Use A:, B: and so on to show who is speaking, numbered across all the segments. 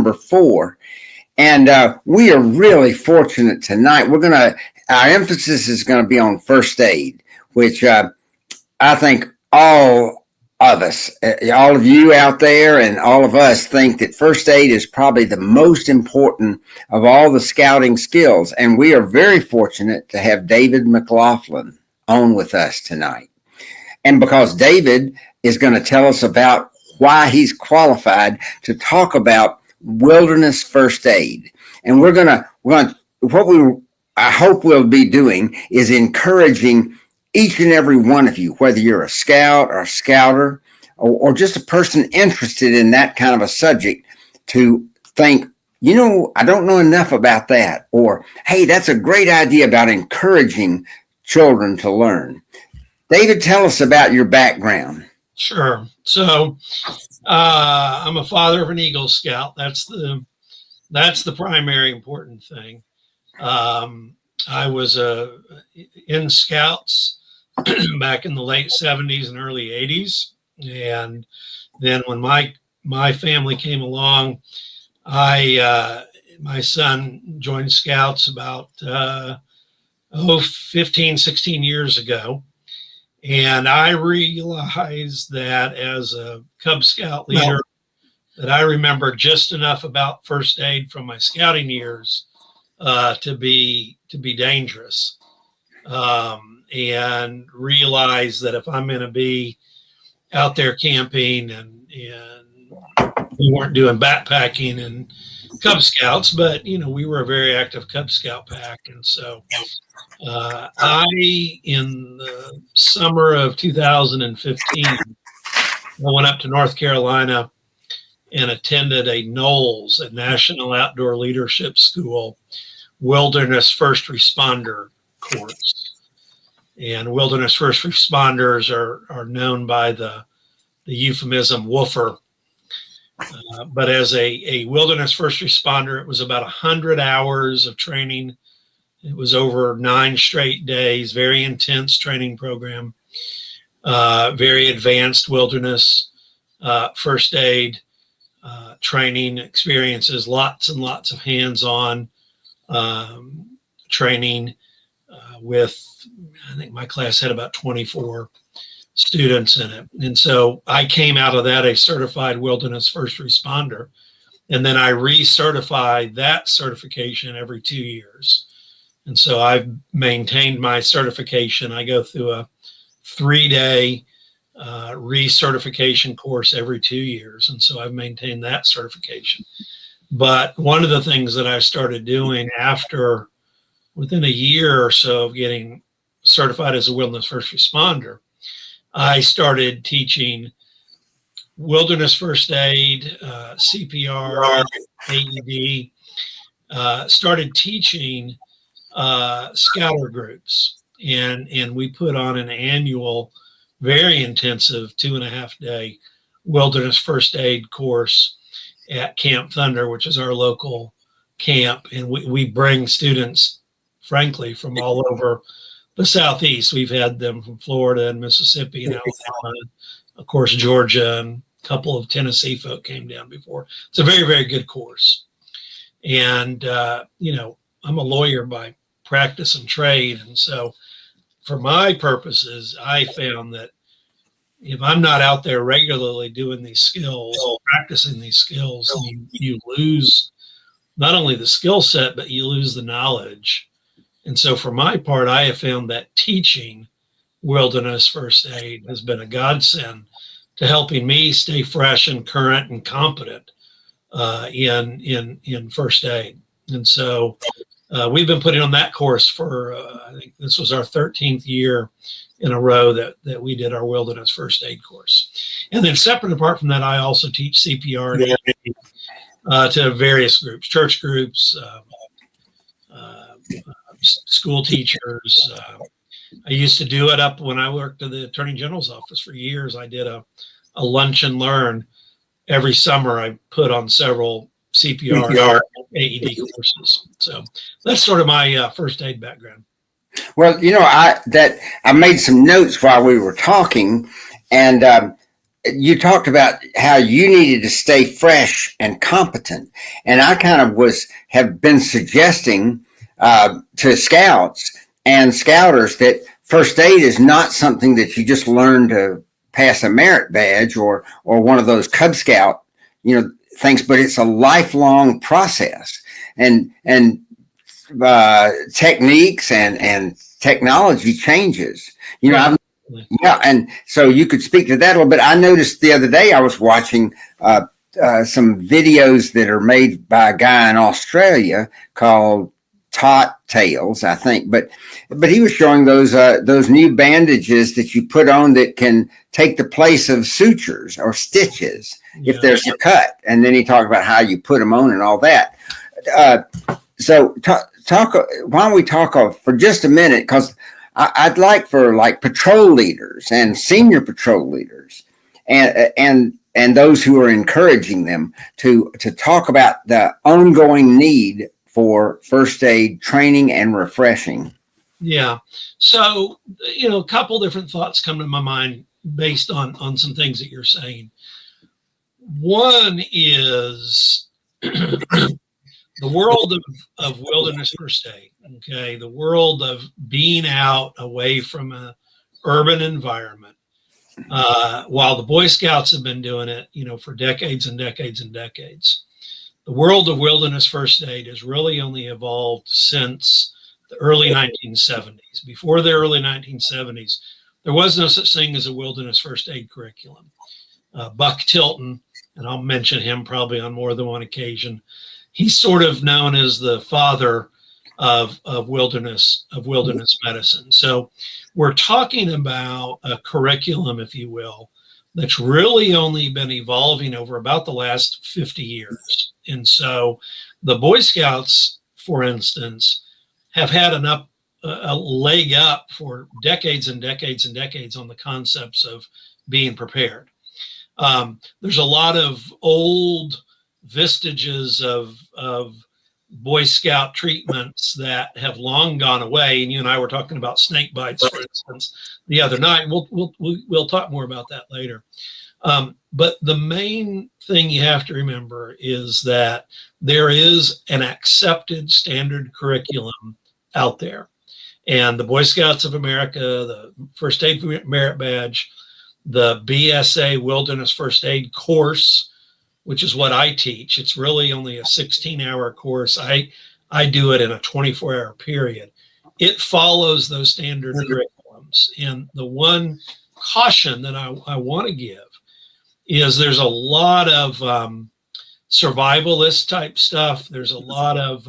A: number 4. And we are really fortunate tonight. Our emphasis is going to be on first aid, which I think all of us, all of you out there and all of us think that first aid is probably the most important of all the scouting skills. And we are very fortunate to have David McLaughlin on with us tonight. And because David is going to tell us about why he's qualified to talk about wilderness first aid. And I hope we'll be doing is encouraging each and every one of you, whether you're a scout or a scouter or just a person interested in that kind of a subject, to think, I don't know enough about that. Or, hey, that's a great idea about encouraging children to learn. David, tell us about your background.
B: Sure. So I'm a father of an Eagle Scout. That's the primary important thing. I was in Scouts back in the late 70s and early 80s. And then when my family came along, my son joined Scouts about 15, 16 years ago. And I realized that as a Cub Scout leader, that I remember just enough about first aid from my scouting years to be dangerous, and realize that if I'm going to be out there camping and we weren't doing backpacking and Cub Scouts, but we were a very active Cub Scout pack, and so in the summer of 2015, I went up to North Carolina and attended a NOLS, a National Outdoor Leadership School, Wilderness First Responder course. And wilderness first responders are known by the euphemism woofer. But as a wilderness first responder, it was about 100 hours of training. It was over 9 straight days, very intense training program, very advanced wilderness first aid training experiences, lots and lots of hands-on training with, I think my class had about 24 students in it. And so I came out of that a certified wilderness first responder. And then I recertified that certification every 2 years. And so I've maintained my certification. I go through a 3-day recertification course every 2 years. And so I've maintained that certification. But one of the things that I started doing within a year or so of getting certified as a wilderness first responder, I started teaching wilderness first aid, CPR, AED, started teaching scouter groups. And we put on an annual, very intensive 2.5-day wilderness first aid course at Camp Thunder, which is our local camp. And we bring students, frankly, from all over the Southeast. We've had them from Florida and Mississippi and Alabama, of course, Georgia, and a couple of Tennessee folk came down before. It's a very, very good course. And, I'm a lawyer by practice and trade. And so for my purposes, I found that if I'm not out there regularly doing these skills, practicing these skills, you lose not only the skill set, but you lose the knowledge. And so for my part, I have found that teaching wilderness first aid has been a godsend to helping me stay fresh and current and competent in first aid. And so we've been putting on that course for, I think this was our 13th year in a row that we did our wilderness first aid course. And then separate apart from that, I also teach CPR and AED, to various groups, church groups, school teachers. I used to do it up when I worked at the Attorney General's office for years. I did a lunch and learn every summer. I put on several CPR AED courses. So that's sort of my first aid background.
A: Well, I made some notes while we were talking, and you talked about how you needed to stay fresh and competent, and I kind of have been suggesting to scouts and scouters that first aid is not something that you just learn to pass a merit badge or one of those Cub Scout things, but it's a lifelong process, and techniques and technology changes. Yeah, and so you could speak to that a little bit. I noticed the other day I was watching some videos that are made by a guy in Australia called Tot Tales, I think, but he was showing those new bandages that you put on that can take the place of sutures or stitches if there's a cut, and then he talked about how you put them on and all that. So talk. Why don't we talk for just a minute, because I'd like for patrol leaders and senior patrol leaders and those who are encouraging them to talk about the ongoing need for first aid training and refreshing.
B: Yeah. So, a couple different thoughts come to my mind based on some things that you're saying. One is the world of wilderness first aid, okay? The world of being out away from an urban environment. While the Boy Scouts have been doing it, for decades and decades and decades, the world of wilderness first aid has really only evolved since the early 1970s. Before the early 1970s, there was no such thing as a wilderness first aid curriculum. Buck Tilton, and I'll mention him probably on more than one occasion, he's sort of known as the father of wilderness medicine. So we're talking about a curriculum, if you will, that's really only been evolving over about the last 50 years. And so the Boy Scouts, for instance, have had a leg up for decades and decades and decades on the concepts of being prepared. There's a lot of old vestiges of Boy Scout treatments that have long gone away, and you and I were talking about snake bites, for instance, the other night. We'll talk more about that later. But the main thing you have to remember is that there is an accepted standard curriculum out there, and the Boy Scouts of America, the First Aid Merit Badge, the BSA Wilderness First Aid course, which is what I teach. It's really only a 16-hour course. I do it in a 24-hour period. It follows those standard curriculums. And the one caution that I want to give is there's a lot of survivalist type stuff. There's a lot of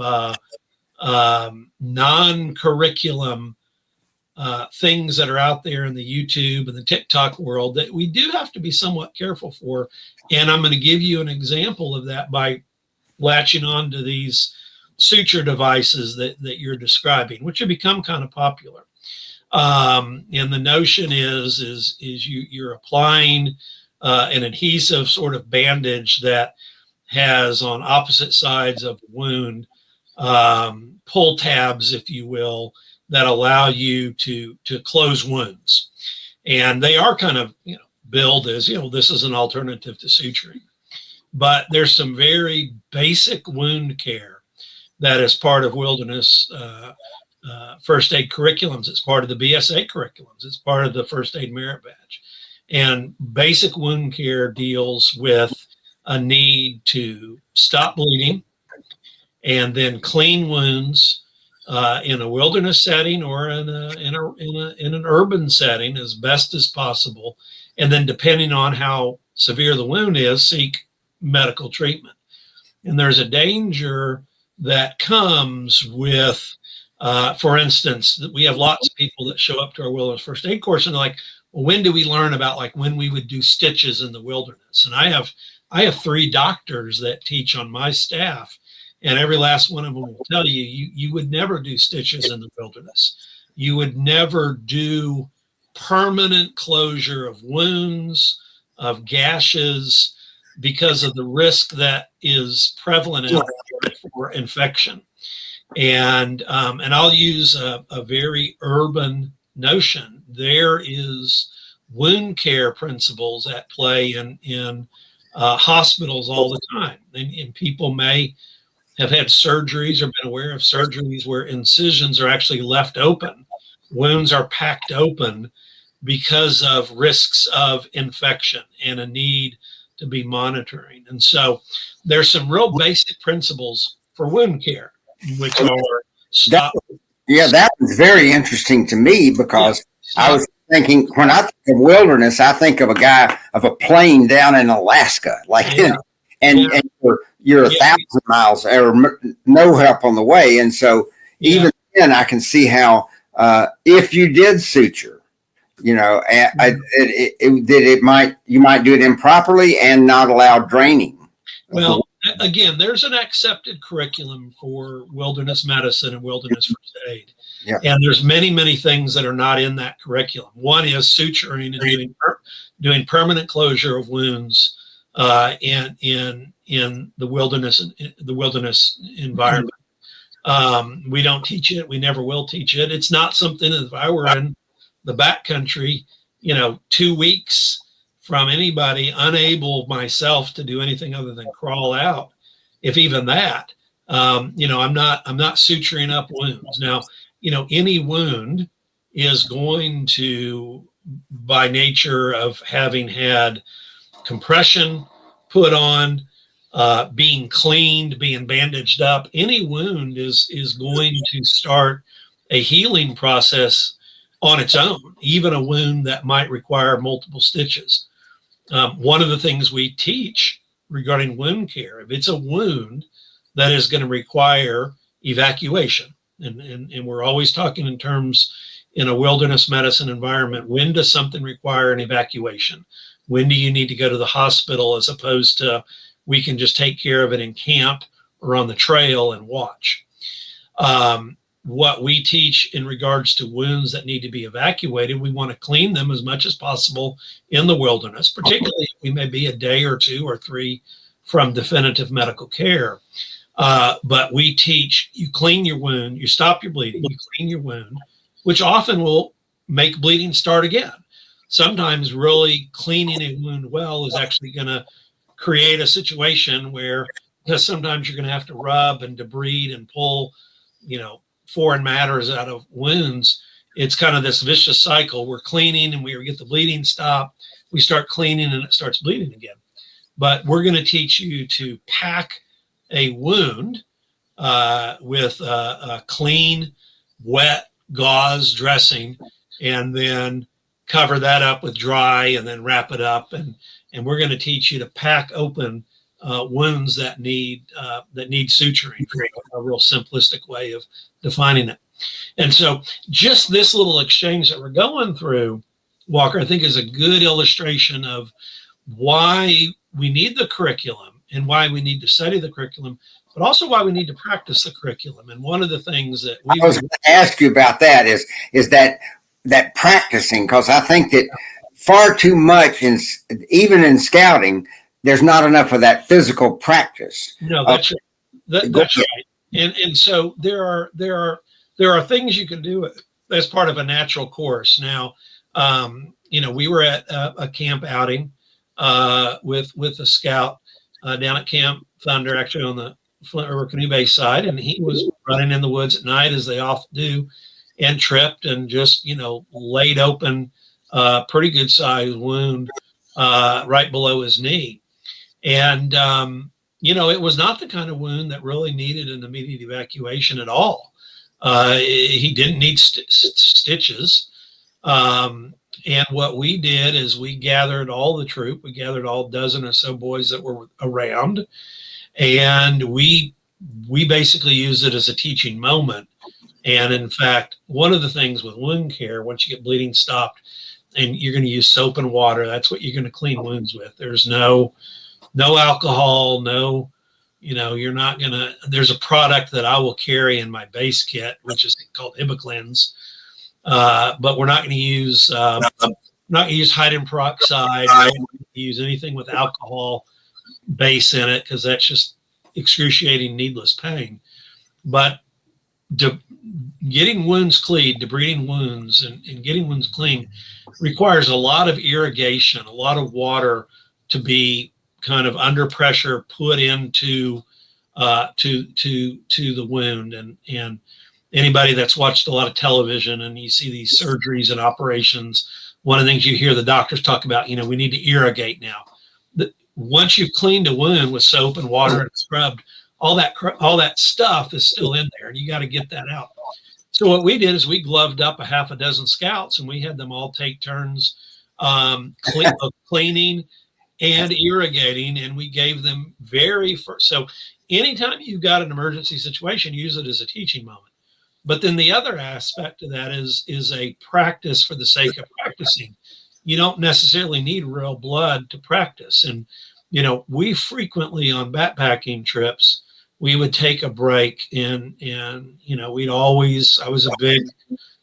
B: non-curriculum things that are out there in the YouTube and the TikTok world that we do have to be somewhat careful for. And I'm going to give you an example of that by latching on to these suture devices that you're describing, which have become kind of popular. And the notion is you're applying an adhesive sort of bandage that has on opposite sides of the wound pull tabs, if you will, that allow you to close wounds. And they are kind of, billed as, this is an alternative to suturing. But there's some very basic wound care that is part of wilderness first aid curriculums. It's part of the BSA curriculums. It's part of the First Aid Merit Badge. And basic wound care deals with a need to stop bleeding and then clean wounds in a wilderness setting or in an urban setting as best as possible. And then depending on how severe the wound is, seek medical treatment. And there's a danger that comes with, for instance, that we have lots of people that show up to our wilderness first aid course and they're like, well, when do we learn about when we would do stitches in the wilderness? And I have 3 doctors that teach on my staff, and every last one of them will tell you would never do stitches in the wilderness. You would never do permanent closure of wounds, of gashes, because of the risk that is prevalent out there for infection. And I'll use a very urban notion. There is wound care principles at play in hospitals all the time. And people may have had surgeries or been aware of surgeries where incisions are actually left open. Wounds are packed open because of risks of infection and a need to be monitoring. And so there's some real basic principles for wound care, which are stop.
A: That was very interesting to me because I was thinking, when I think of wilderness, I think of a plane down in Alaska, and you're 1,000 miles or no help on the way. And so even then I can see how, if you did suture, you might do it improperly and not allow draining.
B: Well, again, there's an accepted curriculum for wilderness medicine and wilderness first aid. Yeah. And there's many, many things that are not in that curriculum. One is suturing and doing permanent closure of wounds in the wilderness environment. We don't teach it. We never will teach it. It's not something that if I were in the backcountry, 2 weeks from anybody, unable myself to do anything other than crawl out, if even that, I'm not suturing up wounds. Now, any wound is going to, by nature of having had compression put on, being cleaned, being bandaged up, any wound is going to start a healing process on its own, even a wound that might require multiple stitches. One of the things we teach regarding wound care, if it's a wound that is going to require evacuation, and we're always talking in terms in a wilderness medicine environment, when does something require an evacuation? When do you need to go to the hospital, as opposed to we can just take care of it in camp or on the trail and watch? What we teach in regards to wounds that need to be evacuated, we want to clean them as much as possible in the wilderness, particularly if we may be a day or 2 or 3 from definitive medical care. But we teach you clean your wound, you stop your bleeding, you clean your wound, which often will make bleeding start again. Sometimes really cleaning a wound well is actually going to create a situation where, because sometimes you're going to have to rub and debride and pull, foreign matters out of wounds. It's kind of this vicious cycle. We're cleaning and we get the bleeding stopped. We start cleaning and it starts bleeding again. But we're going to teach you to pack a wound with a clean, wet gauze dressing, and then cover that up with dry and then wrap it up. And we're going to teach you to pack open wounds that need suturing, a real simplistic way of defining it. And so just this little exchange that we're going through, Walker, I think is a good illustration of why we need the curriculum and why we need to study the curriculum, but also why we need to practice the curriculum. And one of the things that
A: I was going to ask you about that is that practicing, because I think that far too much, even in scouting, there's not enough of that physical practice.
B: No, that's right. That's right. And so there are things you can do as part of a natural course. Now, we were at a camp outing with a scout down at Camp Thunder, actually on the Flint River Canoe Bay side, and he was running in the woods at night, as they often do, and tripped and just laid open a pretty good sized wound right below his knee. And it was not the kind of wound that really needed an immediate evacuation at all. He didn't need stitches. And what we did is we gathered all the troop. We gathered all dozen or so boys that were around, and we basically used it as a teaching moment. And in fact, one of the things with wound care, once you get bleeding stopped, and you're going to use soap and water, that's what you're going to clean wounds with. There's no alcohol, you're not going to, there's a product that I will carry in my base kit, which is called Ibiclens. But we're not going to use hydrogen peroxide. We're not going to use anything with alcohol base in it, because that's just excruciating, needless pain. But getting wounds clean, debriding wounds, and getting wounds clean requires a lot of irrigation, a lot of water to be kind of under pressure put into to the wound. And anybody that's watched a lot of television and you see these surgeries and operations, one of the things you hear the doctors talk about, we need to irrigate now. Once you've cleaned a wound with soap and water and scrubbed, all that stuff is still in there, and you got to get that out. So what we did is we gloved up a half a dozen scouts, and we had them all take turns cleaning and irrigating, and we gave them so anytime you've got an emergency situation, use it as a teaching moment. But then the other aspect of that is a practice for the sake of practicing. You don't necessarily need real blood to practice. And, we frequently on backpacking trips, we would take a break and I was a big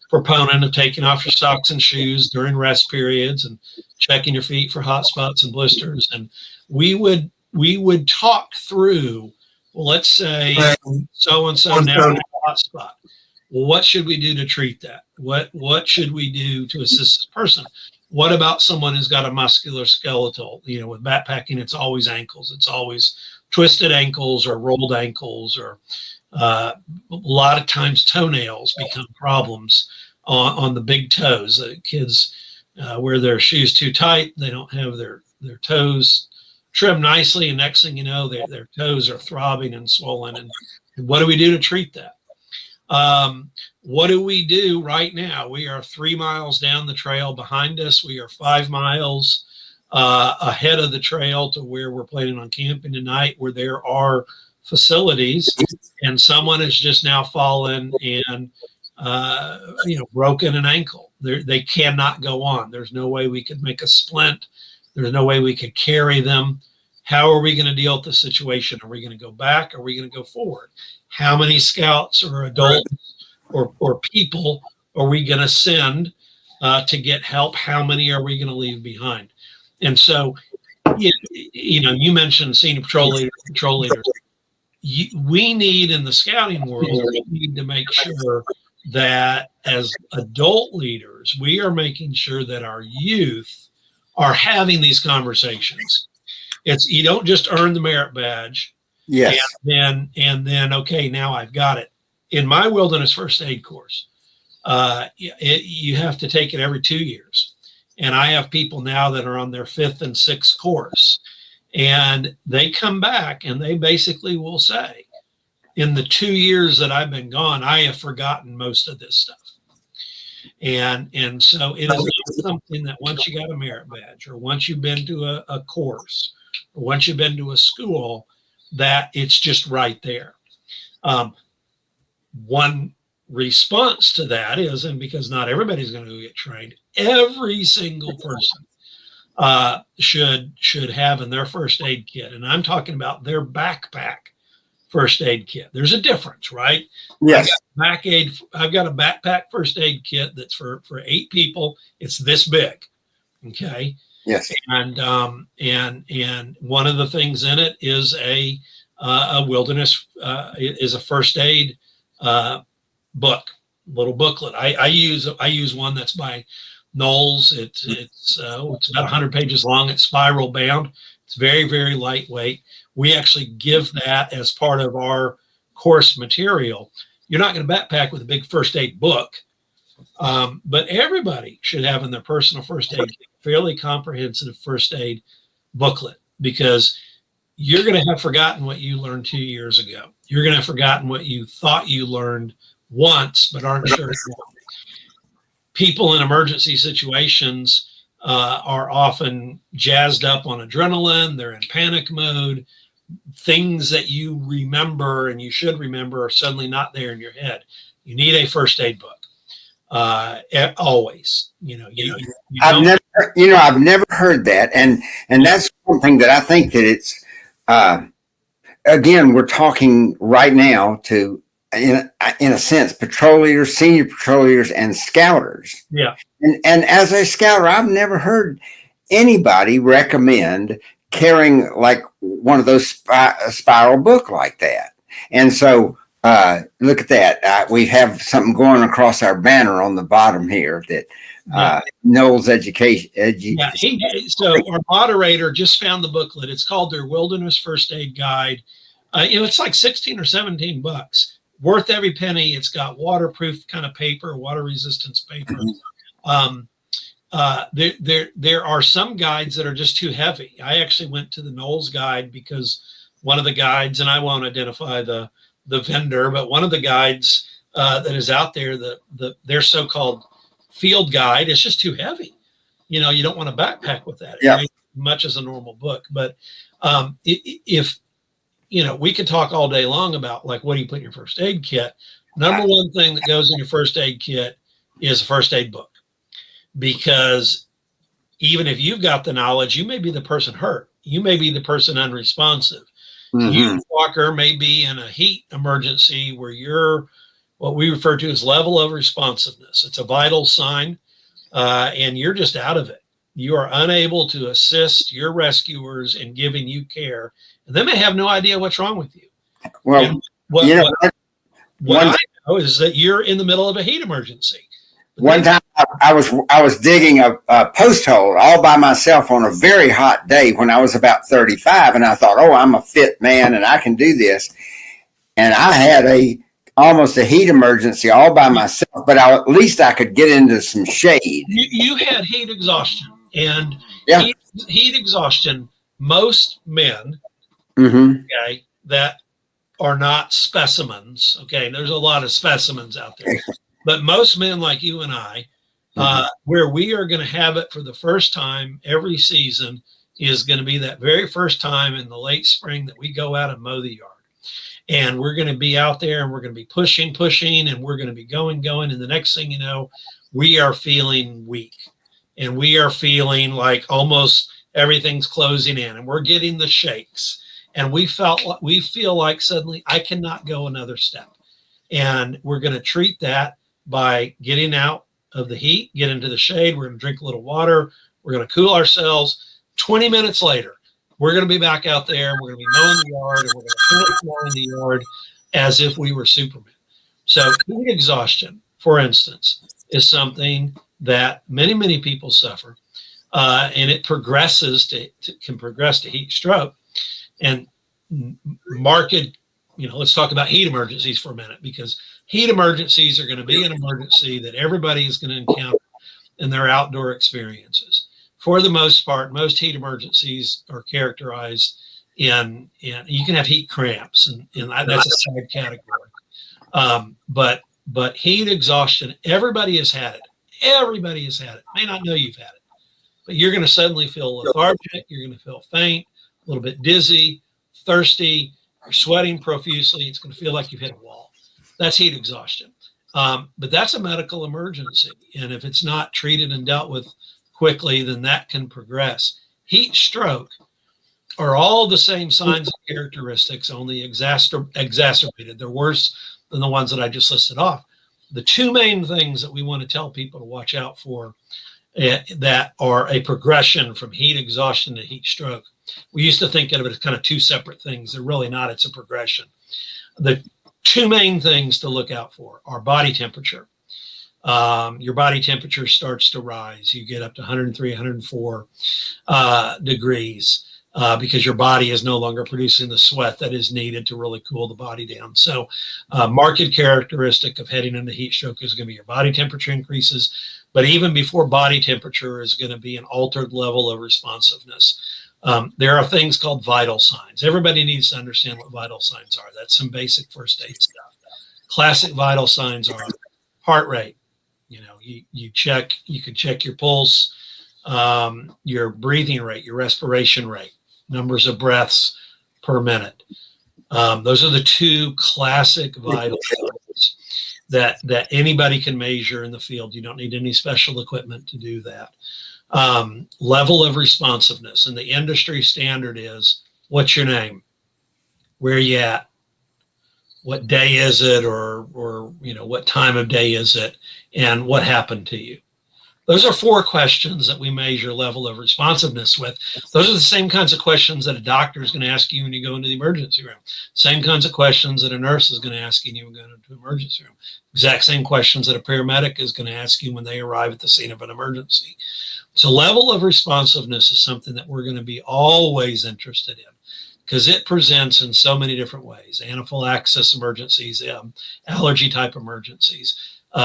B: proponent of taking off your socks and shoes during rest periods and checking your feet for hot spots and blisters. And we would talk through, well, let's say so-and-so now has a hot spot. Well, what should we do to treat that? What should we do to assist this person? What about someone who's got a musculoskeletal? With backpacking, it's always ankles. It's always twisted ankles or rolled ankles, or a lot of times toenails become problems on the big toes. Kids wear their shoes too tight. They don't have their toes trimmed nicely, and next thing you know, their toes are throbbing and swollen. And what do we do to treat that? What do we do right now? We are 3 miles down the trail. Behind us, we are 5 miles ahead of the trail to where we're planning on camping tonight, where there are facilities, and someone has just now fallen and broken an ankle. They cannot go on. There's no way we could make a splint. There's no way we could carry them. How are we going to deal with the situation? Are we going to go back? Are we going to go forward? How many scouts or adults or people are we going to send to get help? How many are we going to leave behind? And so, you mentioned senior patrol leaders. We need, in the scouting world, we need to make sure that as adult leaders, we are making sure that our youth are having these conversations. You don't just earn the merit badge.
A: Yes.
B: And then, okay, now I've got it. In my wilderness first aid course, you have to take it every 2 years. And I have people now that are on their 5th and 6th course, and they come back and they basically will say, in the 2 years that I've been gone, I have forgotten most of this stuff. And so it is not something that once you got a merit badge, or once you've been to a course, or once you've been to a school, that it's just right there. One response to that is, and because not everybody's going to go get trained, every single person should have in their first aid kit, and I'm talking about their backpack first aid kit. There's a difference, right?
A: Yes.
B: I've got a backpack first aid kit that's for 8 people. It's this big. Okay.
A: Yes.
B: And one of the things in it is a wilderness is a first aid book, little booklet. I use one that's by Knowles. It's about 100 pages long. It's spiral bound. It's very, very lightweight. We actually give that as part of our course material. You're not going to backpack with a big first aid book, but everybody should have in their personal first aid kit a fairly comprehensive first aid booklet, because you're going to have forgotten what you learned 2 years ago. You're going to have forgotten what you thought you learned once, but aren't sure. People in emergency situations are often jazzed up on adrenaline. They're in panic mode. Things that you remember and you should remember are suddenly not there in your head. You need a first aid book. Always,
A: I've never heard that. And that's something that I think that it's, again, we're talking right now to, in a sense, patrol leaders, senior patrol leaders, and scouters.
B: Yeah.
A: And as a scouter, I've never heard anybody recommend carrying like one of those spiral book like that. And so look at that. We have something going across our banner on the bottom here that Noel's education.
B: So our moderator just found the booklet. It's called their Wilderness First Aid Guide. It's like 16 or 17 bucks. Worth every penny. It's got waterproof kind of paper, water resistance paper. There are some guides that are just too heavy. I actually went to the Knowles guide because one of the guides, and I won't identify the vendor, but one of the guides that is out there, their so-called field guide, is just too heavy. You don't want to backpack with that.
A: Yeah.
B: It much as a normal book. But if we could talk all day long about, like, what do you put in your first aid kit? Number one thing that goes in your first aid kit is a first aid book, because even if you've got the knowledge, you may be the person hurt. You may be the person unresponsive. You, Walker, may be in a heat emergency where you're what we refer to as level of responsiveness. It's a vital sign, and you're just out of it. You are unable to assist your rescuers in giving you care. And they may have no idea what's wrong with you.
A: Well,
B: what I know is that you're in the middle of a heat emergency.
A: One time I was digging a post hole all by myself on a very hot day when I was about 35, and I thought, oh, I'm a fit man and I can do this. And I had almost a heat emergency all by myself, but at least I could get into some shade.
B: You had heat exhaustion, and heat exhaustion. Most men, okay, that are not specimens. Okay, there's a lot of specimens out there. But most men like you and I, where we are going to have it for the first time every season is going to be that very first time in the late spring that we go out and mow the yard. And we're going to be out there and we're going to be pushing, and we're going to be going. And the next thing you know, we are feeling weak. And we are feeling like almost everything's closing in. And we're getting the shakes. And we feel like suddenly I cannot go another step. And we're going to treat that by getting out of the heat, get into the shade. We're going to drink a little water. We're going to cool ourselves. 20 minutes later, we're going to be back out there. And we're going to be mowing the yard, and we're going to finish mowing the yard as if we were Superman. So heat exhaustion, for instance, is something that many people suffer, and it can progress to heat stroke. And let's talk about heat emergencies for a minute, because heat emergencies are going to be an emergency that everybody is going to encounter in their outdoor experiences. For the most part, most heat emergencies are characterized in you can have heat cramps, and that's a side category. But heat exhaustion, everybody has had it. Everybody has had it. May not know you've had it, but you're going to suddenly feel lethargic. You're going to feel faint, a little bit dizzy, thirsty. You're sweating profusely. It's going to feel like you've hit a wall. That's heat exhaustion. But that's a medical emergency. And if it's not treated and dealt with quickly, then that can progress. Heat stroke are all the same signs and characteristics, only exacerbated. They're worse than the ones that I just listed off. The two main things that we want to tell people to watch out for that are a progression from heat exhaustion to heat stroke. We used to think of it as kind of two separate things. They're really not. It's a progression. The two main things to look out for are body temperature. Your body temperature starts to rise. You get up to 103, 104 degrees because your body is no longer producing the sweat that is needed to really cool the body down. So marked characteristic of heading into heat stroke is going to be your body temperature increases. But even before body temperature is going to be an altered level of responsiveness. There are things called vital signs. Everybody needs to understand what vital signs are. That's some basic first aid stuff. Classic vital signs are heart rate. You can check your pulse, your breathing rate, your respiration rate, numbers of breaths per minute. Those are the two classic vital signs that anybody can measure in the field. You don't need any special equipment to do that. Level of responsiveness, and the industry standard is, what's your name? Where are you at? What day is it? Or what time of day is it? And what happened to you? Those are 4 questions that we measure level of responsiveness with. Those are the same kinds of questions that a doctor is going to ask you when you go into the emergency room. Same kinds of questions that a nurse is going to ask you when you go into the emergency room. Exact same questions that a paramedic is going to ask you when they arrive at the scene of an emergency. So level of responsiveness is something that we're going to be always interested in, because it presents in so many different ways. Anaphylaxis emergencies, allergy type emergencies,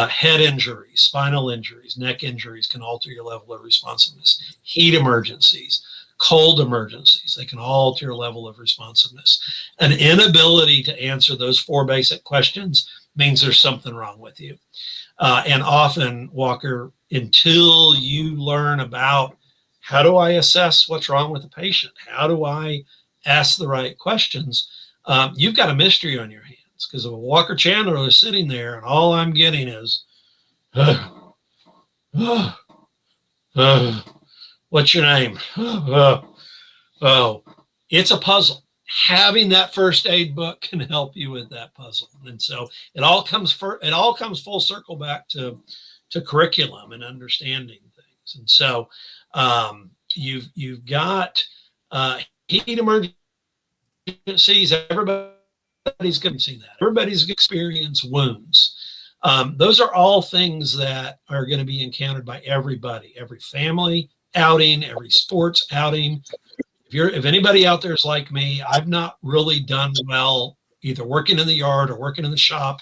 B: head injuries, spinal injuries, neck injuries can alter your level of responsiveness. Heat emergencies, cold emergencies, they can alter your level of responsiveness. An inability to answer those 4 basic questions means there's something wrong with you. And often, Walker, until you learn about how do I assess what's wrong with the patient, how do I ask the right questions, you've got a mystery on your hands. Because if a Walker Chandler is sitting there and all I'm getting is, what's your name? Oh, it's a puzzle. Having that first aid book can help you with that puzzle. And so it all comes full circle back to curriculum and understanding things. And so you've got heat emergencies. Everybody's going to see that. Everybody's experienced wounds. Those are all things that are going to be encountered by everybody, every family outing, every sports outing. If anybody out there is like me, I've not really done well either working in the yard or working in the shop.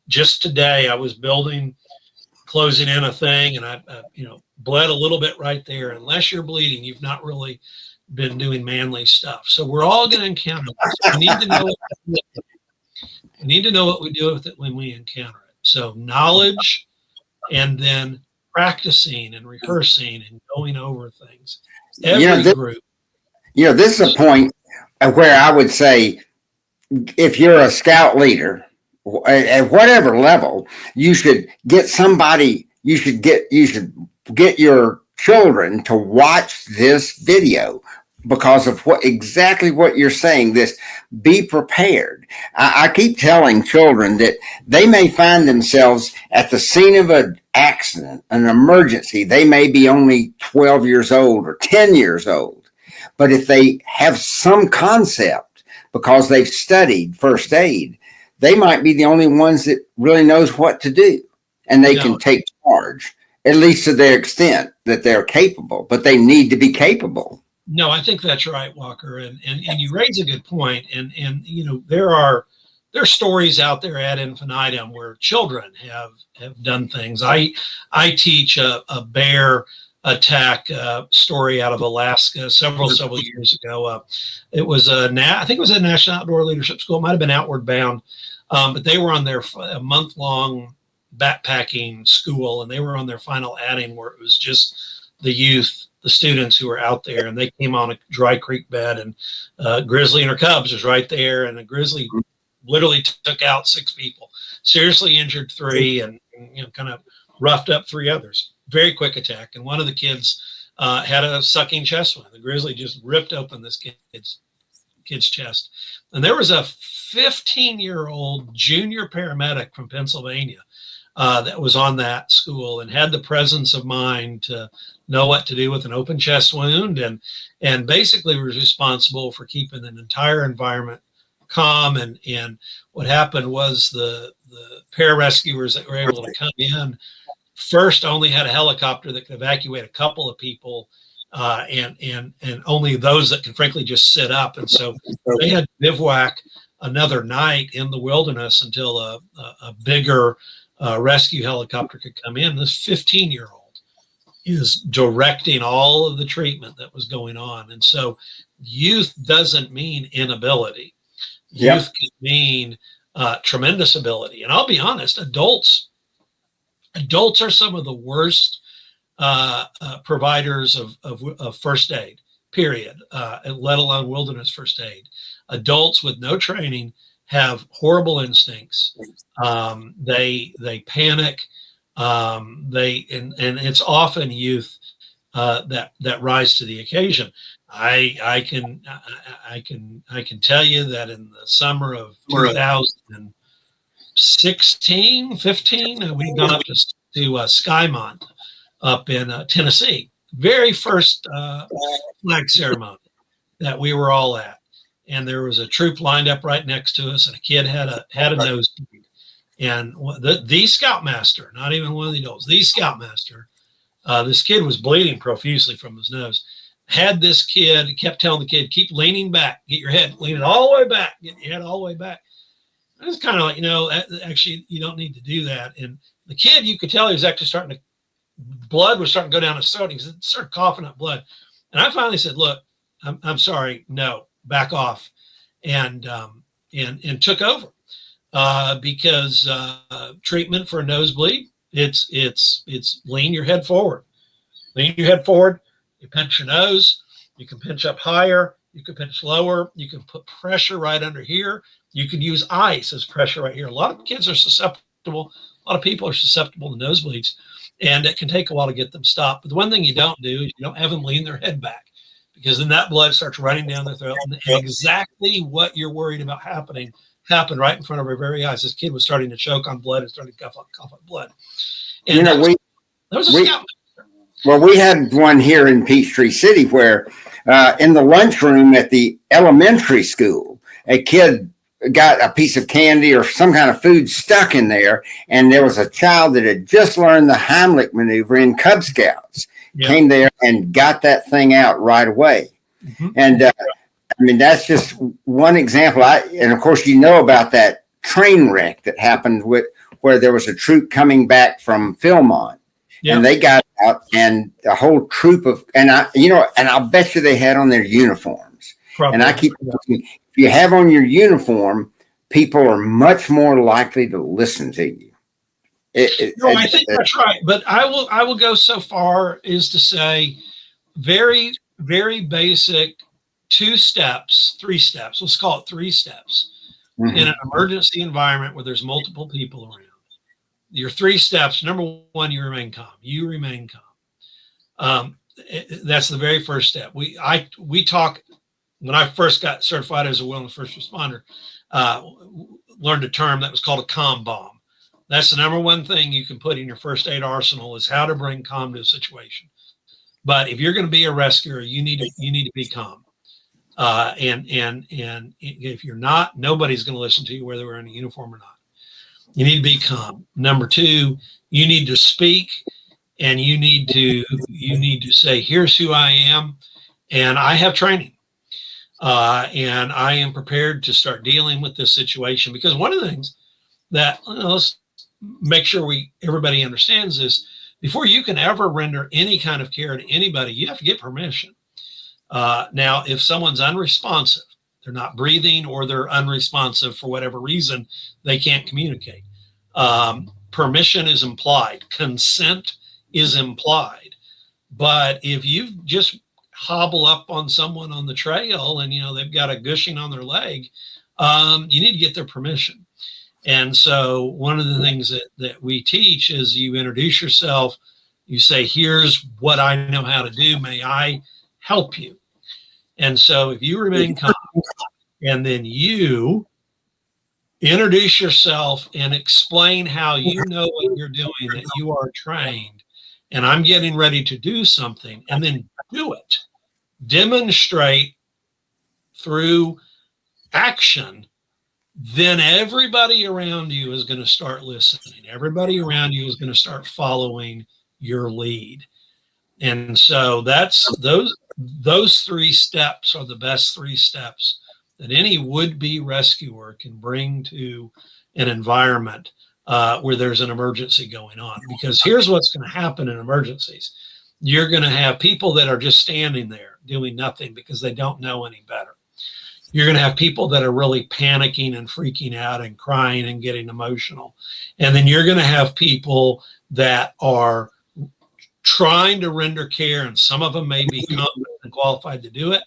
B: Just today, I was closing in a thing, and I bled a little bit right there. Unless you're bleeding, you've not really been doing manly stuff. So we're all going to encounter this. We need to know what we do with it when we encounter it. So knowledge, and then practicing and rehearsing and going over things. Every group.
A: This is a point where I would say, if you're a scout leader at whatever level, you should get somebody. You should get your children to watch this video, because of exactly what you're saying. This, be prepared. I keep telling children that they may find themselves at the scene of an accident, an emergency. They may be only 12 years old or 10 years old. But if they have some concept, because they've studied first aid, they might be the only ones that really knows what to do. And they can take charge, at least to their extent that they're capable. But they need to be capable.
B: No, I think that's right, Walker. And you raise a good point. And there are stories out there ad infinitum where children have done things. I teach a bear attack story out of Alaska several years ago. It was I think it was a National Outdoor Leadership School. It might have been Outward Bound, but they were on their month-long backpacking school, and they were on their final outing where it was just the youth, the students who were out there, and they came on a dry creek bed, and grizzly and her cubs was right there, and a grizzly literally took out 6 people, seriously injured 3, and kind of roughed up 3 others. Very quick attack. And one of the kids had a sucking chest wound. The grizzly just ripped open this kid's chest. And there was a 15-year-old junior paramedic from Pennsylvania that was on that school and had the presence of mind to know what to do with an open chest wound, and basically was responsible for keeping an entire environment calm. And what happened was the pararescuers that were able to come in first only had a helicopter that could evacuate a couple of people, and only those that can frankly just sit up. And so they had to bivouac another night in the wilderness until a bigger rescue helicopter could come in. This 15-year-old is directing all of the treatment that was going on. And so youth doesn't mean inability. Youth can mean tremendous ability. And I'll be honest, adults are some of the worst providers of first aid, period, let alone wilderness first aid. Adults with no training have horrible instincts. They panic. And it's often youth that rise to the occasion. I can tell you that in the summer of 2016, 15, we've gone up to Skymont up in Tennessee. Very first flag ceremony that we were all at, and there was a troop lined up right next to us, and a kid had a nosebleed, and the scoutmaster, not even one of the adults, the scoutmaster, this kid was bleeding profusely from his nose. Had this kid, kept telling the kid, keep leaning back, get your head, lean it all the way back, get your head all the way back. I was kind of like, actually, you don't need to do that. And the kid, you could tell he was actually blood was starting to go down his throat. He started coughing up blood. And I finally said, look, I'm sorry, no, back off. And took over because treatment for a nosebleed, it's lean your head forward. Lean your head forward. You pinch your nose. You can pinch up higher. You can pinch lower. You can put pressure right under here. You can use ice as pressure right here. A lot of kids are susceptible. A lot of people are susceptible to nosebleeds, and it can take a while to get them stopped. But the one thing you don't do is you don't have them lean their head back, because then that blood starts running down their throat. And exactly what you're worried about happened right in front of our very eyes. This kid was starting to choke on blood and starting to cough up blood. And that was a scout.
A: Well, we had one here in Peachtree City where in the lunchroom at the elementary school, a kid got a piece of candy or some kind of food stuck in there, and there was a child that had just learned the Heimlich maneuver in Cub Scouts, came there and got that thing out right away. Mm-hmm. And I mean, that's just one example. And of course, you know about that train wreck that happened where there was a troop coming back from Philmont. And they got out, and a whole troop and I'll bet you they had on their uniforms. Probably. And I keep thinking, if you have on your uniform, people are much more likely to listen to you.
B: I think that's right. But I will go so far as to say very, very basic 2 steps, 3 steps. Let's call it 3 steps in an emergency environment where there's multiple people around. Your 3 steps. Number 1, you remain calm. You remain calm. That's the very first step. We talk, when I first got certified as a wellness first responder, learned a term that was called a calm bomb. That's the number 1 thing you can put in your first aid arsenal, is how to bring calm to a situation. But if you're going to be a rescuer, you need to be calm. And if you're not, nobody's going to listen to you, whether we're in a uniform or not. You need to be calm. Number 2, you need to speak, and you need to say, here's who I am, and I have training, and I am prepared to start dealing with this situation. Because one of the things that, let's make sure everybody understands is, before you can ever render any kind of care to anybody, you have to get permission. Now, if someone's unresponsive, they're not breathing, or they're unresponsive for whatever reason, they can't communicate. Permission is implied. Consent is implied. But if you just hobble up on someone on the trail and, they've got a gushing on their leg, you need to get their permission. And so one of the things that we teach is, you introduce yourself. You say, here's what I know how to do. May I help you? And so if you remain calm, and then you introduce yourself and explain how you know what you're doing, that you are trained, and I'm getting ready to do something, and then do it. Demonstrate through action, then everybody around you is going to start listening. Everybody around you is going to start following your lead. And so that's those 3 steps are the best 3 steps that any would-be rescuer can bring to an environment where there's an emergency going on. Because here's what's going to happen in emergencies. You're going to have people that are just standing there doing nothing because they don't know any better. You're going to have people that are really panicking and freaking out and crying and getting emotional. And then you're going to have people that are trying to render care, and some of them may be competent and qualified to do it,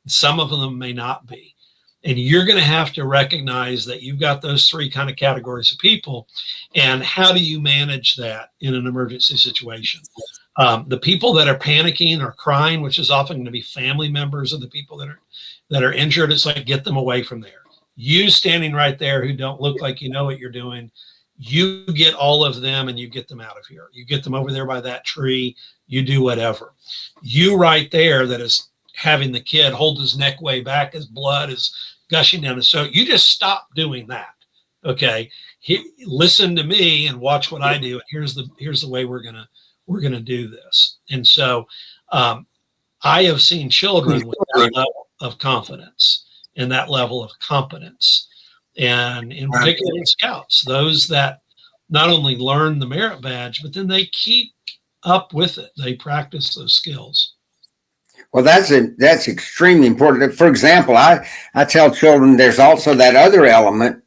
B: and some of them may not be. And you're going to have to recognize that you've got those 3 kind of categories of people, and how do you manage that in an emergency situation? The people that are panicking or crying, which is often going to be family members of the people that are injured, it's like, get them away from there. You standing right there, who don't look like you know what you're doing, You get all of them and you get them out of here. You get them over there by that tree. You do whatever. You right there that is having the kid hold his neck way back, his blood is gushing down. So you just stop doing that. Okay. Listen to me and watch what I do. Here's the way we're gonna do this. And so I have seen children with that level of confidence and that level of competence. And in particular in scouts, those that not only learn the merit badge, but then they keep up with it. They practice those skills.
A: Well, that's extremely important. For example, I tell children there's also that other element,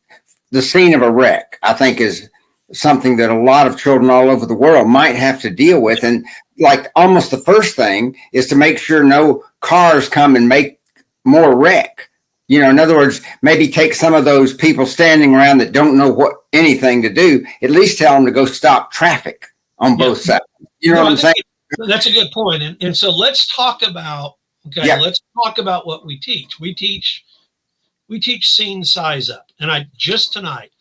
A: the scene of a wreck, I think is something that a lot of children all over the world might have to deal with. And like almost the first thing is to make sure no cars come and make more wreck. In other words, maybe take some of those people standing around that don't know anything to do, at least tell them to go stop traffic on both sides. You know what I'm saying?
B: That's a good point. And so let's talk about, let's talk about what we teach. We teach scene size up. And just tonight,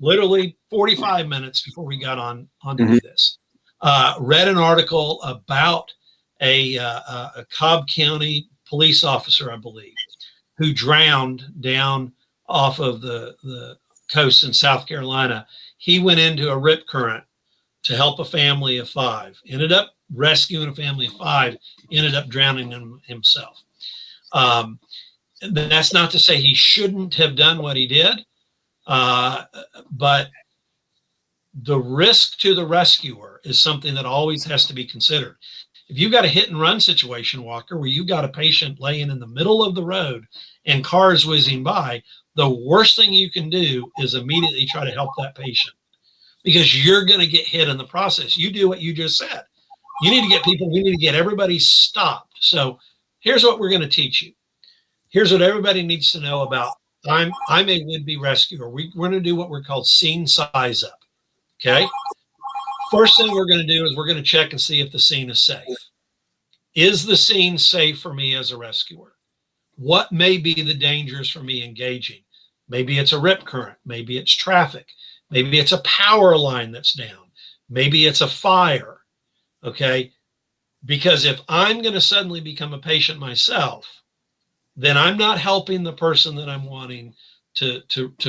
B: literally 45 minutes before we got on to do this, read an article about a Cobb County police officer, I believe, who drowned down off of the coast in South Carolina. He went into a rip current to help a family of 5, ended up rescuing a family of 5, ended up drowning himself. That's not to say he shouldn't have done what he did, but the risk to the rescuer is something that always has to be considered. If you've got a hit and run situation, Walker, where you've got a patient laying in the middle of the road and cars whizzing by, the worst thing you can do is immediately try to help that patient, because you're going to get hit in the process. You do what you just said. We need to get everybody stopped. So here's what we're going to teach you. Here's what everybody needs to know about I'm a would-be rescuer. We're going to do what we're called scene size up. Okay. First thing we're going to do is we're going to check and see if the scene is safe. Is the scene safe for me as a rescuer? What may be the dangers for me engaging? Maybe it's a rip current. Maybe it's traffic. Maybe it's a power line that's down. Maybe it's a fire. Okay. Because if I'm going to suddenly become a patient myself, then I'm not helping the person that I'm wanting to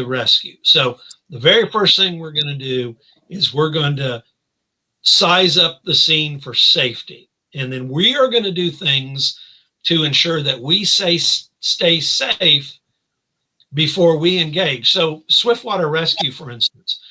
B: rescue. So the very first thing we're going to do is we're going to size up the scene for safety. And then we are going to do things to ensure that we stay safe before we engage. So Swiftwater Rescue, for instance,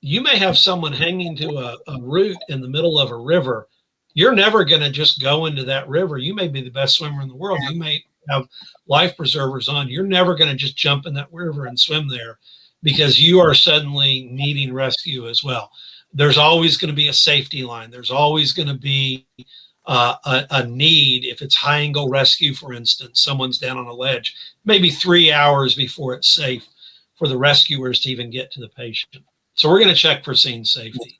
B: you may have someone hanging to a root in the middle of a river. You're never going to just go into that river. You may be the best swimmer in the world. You may have life preservers on. You're never going to just jump in that river and swim there, because you are suddenly needing rescue as well. There's always going to be a safety line. There's always going to be a need. If it's high angle rescue, for instance, someone's down on a ledge, maybe 3 hours before it's safe for the rescuers to even get to the patient. So we're going to check for scene safety.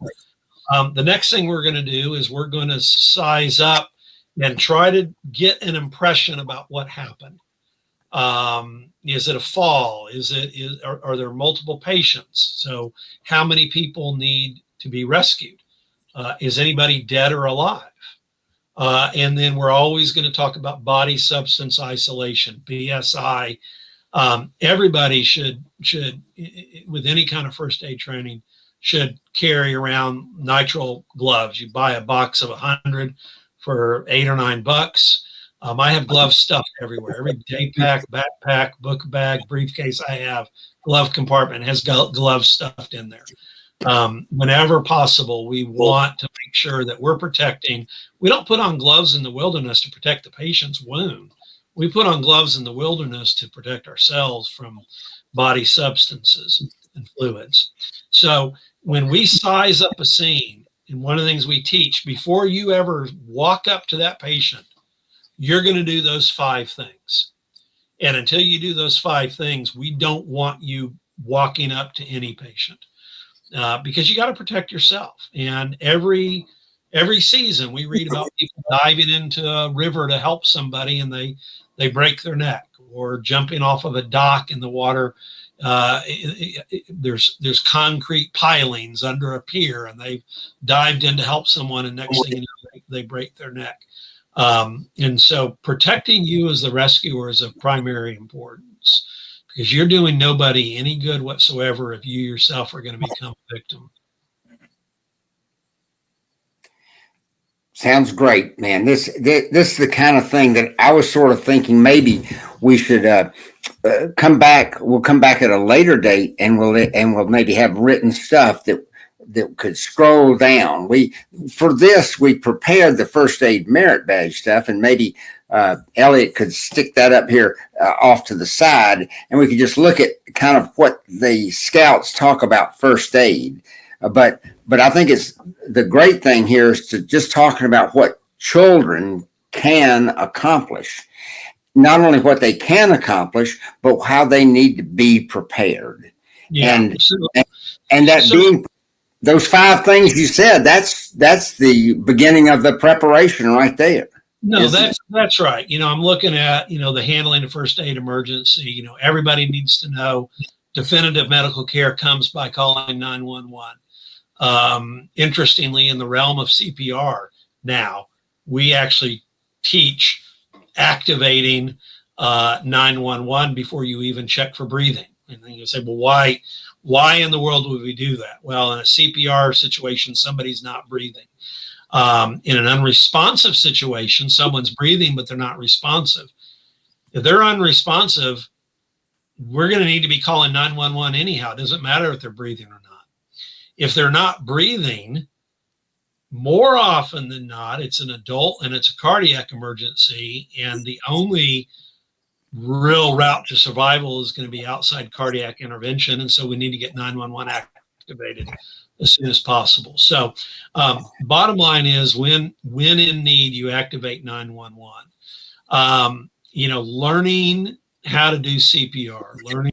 B: The next thing we're going to do is we're going to size up and try to get an impression about what happened. Is it a fall? Are there multiple patients? So how many people need to be rescued? Is anybody dead or alive? And then we're always going to talk about body substance isolation, BSI. Everybody should, with any kind of first aid training, should carry around nitrile gloves. You buy a box of 100 for $8 or $9. I have gloves stuffed everywhere. Every day pack, backpack, book bag, briefcase I have, glove compartment has gloves stuffed in there. Whenever possible, we want to make sure that we're protecting. We don't put on gloves in the wilderness to protect the patient's wound. We put on gloves in the wilderness to protect ourselves from body substances and fluids. So when we size up a scene, and one of the things we teach, before you ever walk up to that patient, you're going to do those 5 things. And until you do those 5 things, we don't want you walking up to any patient, because you got to protect yourself. And every season we read about people diving into a river to help somebody and they break their neck, or jumping off of a dock in the water there's concrete pilings under a pier, and they've dived in to help someone, and next thing you know, they break their neck. And so protecting you as the rescuer is of primary importance, because you're doing nobody any good whatsoever if you yourself are going to become a victim.
A: Sounds great, man. This is the kind of thing that I was sort of thinking maybe we should come back. We'll come back at a later date, and we'll maybe have written stuff that could scroll down. We prepared the first aid merit badge stuff, and maybe Elliott could stick that up here off to the side, and we could just look at kind of what the scouts talk about first aid. But I think it's the great thing here is to just talking about what children can accomplish, not only what they can accomplish, but how they need to be prepared.
B: Yeah.
A: And that being those 5 things you said, that's the beginning of the preparation right there.
B: No, that's right. I'm looking at, the handling of first aid emergency. Everybody needs to know definitive medical care comes by calling 911. Interestingly, in the realm of CPR now, we actually teach activating 911 before you even check for breathing. And then you say, well, why in the world would we do that? Well, in a CPR situation, somebody's not breathing. In an unresponsive situation, someone's breathing, but they're not responsive. If they're unresponsive, we're going to need to be calling 911 anyhow. It doesn't matter if they're breathing or not. If they're not breathing, more often than not, it's an adult and it's a cardiac emergency. And the only real route to survival is going to be outside cardiac intervention. And so we need to get 911 activated as soon as possible. So bottom line is when in need, you activate 911. Learning how to do CPR, learning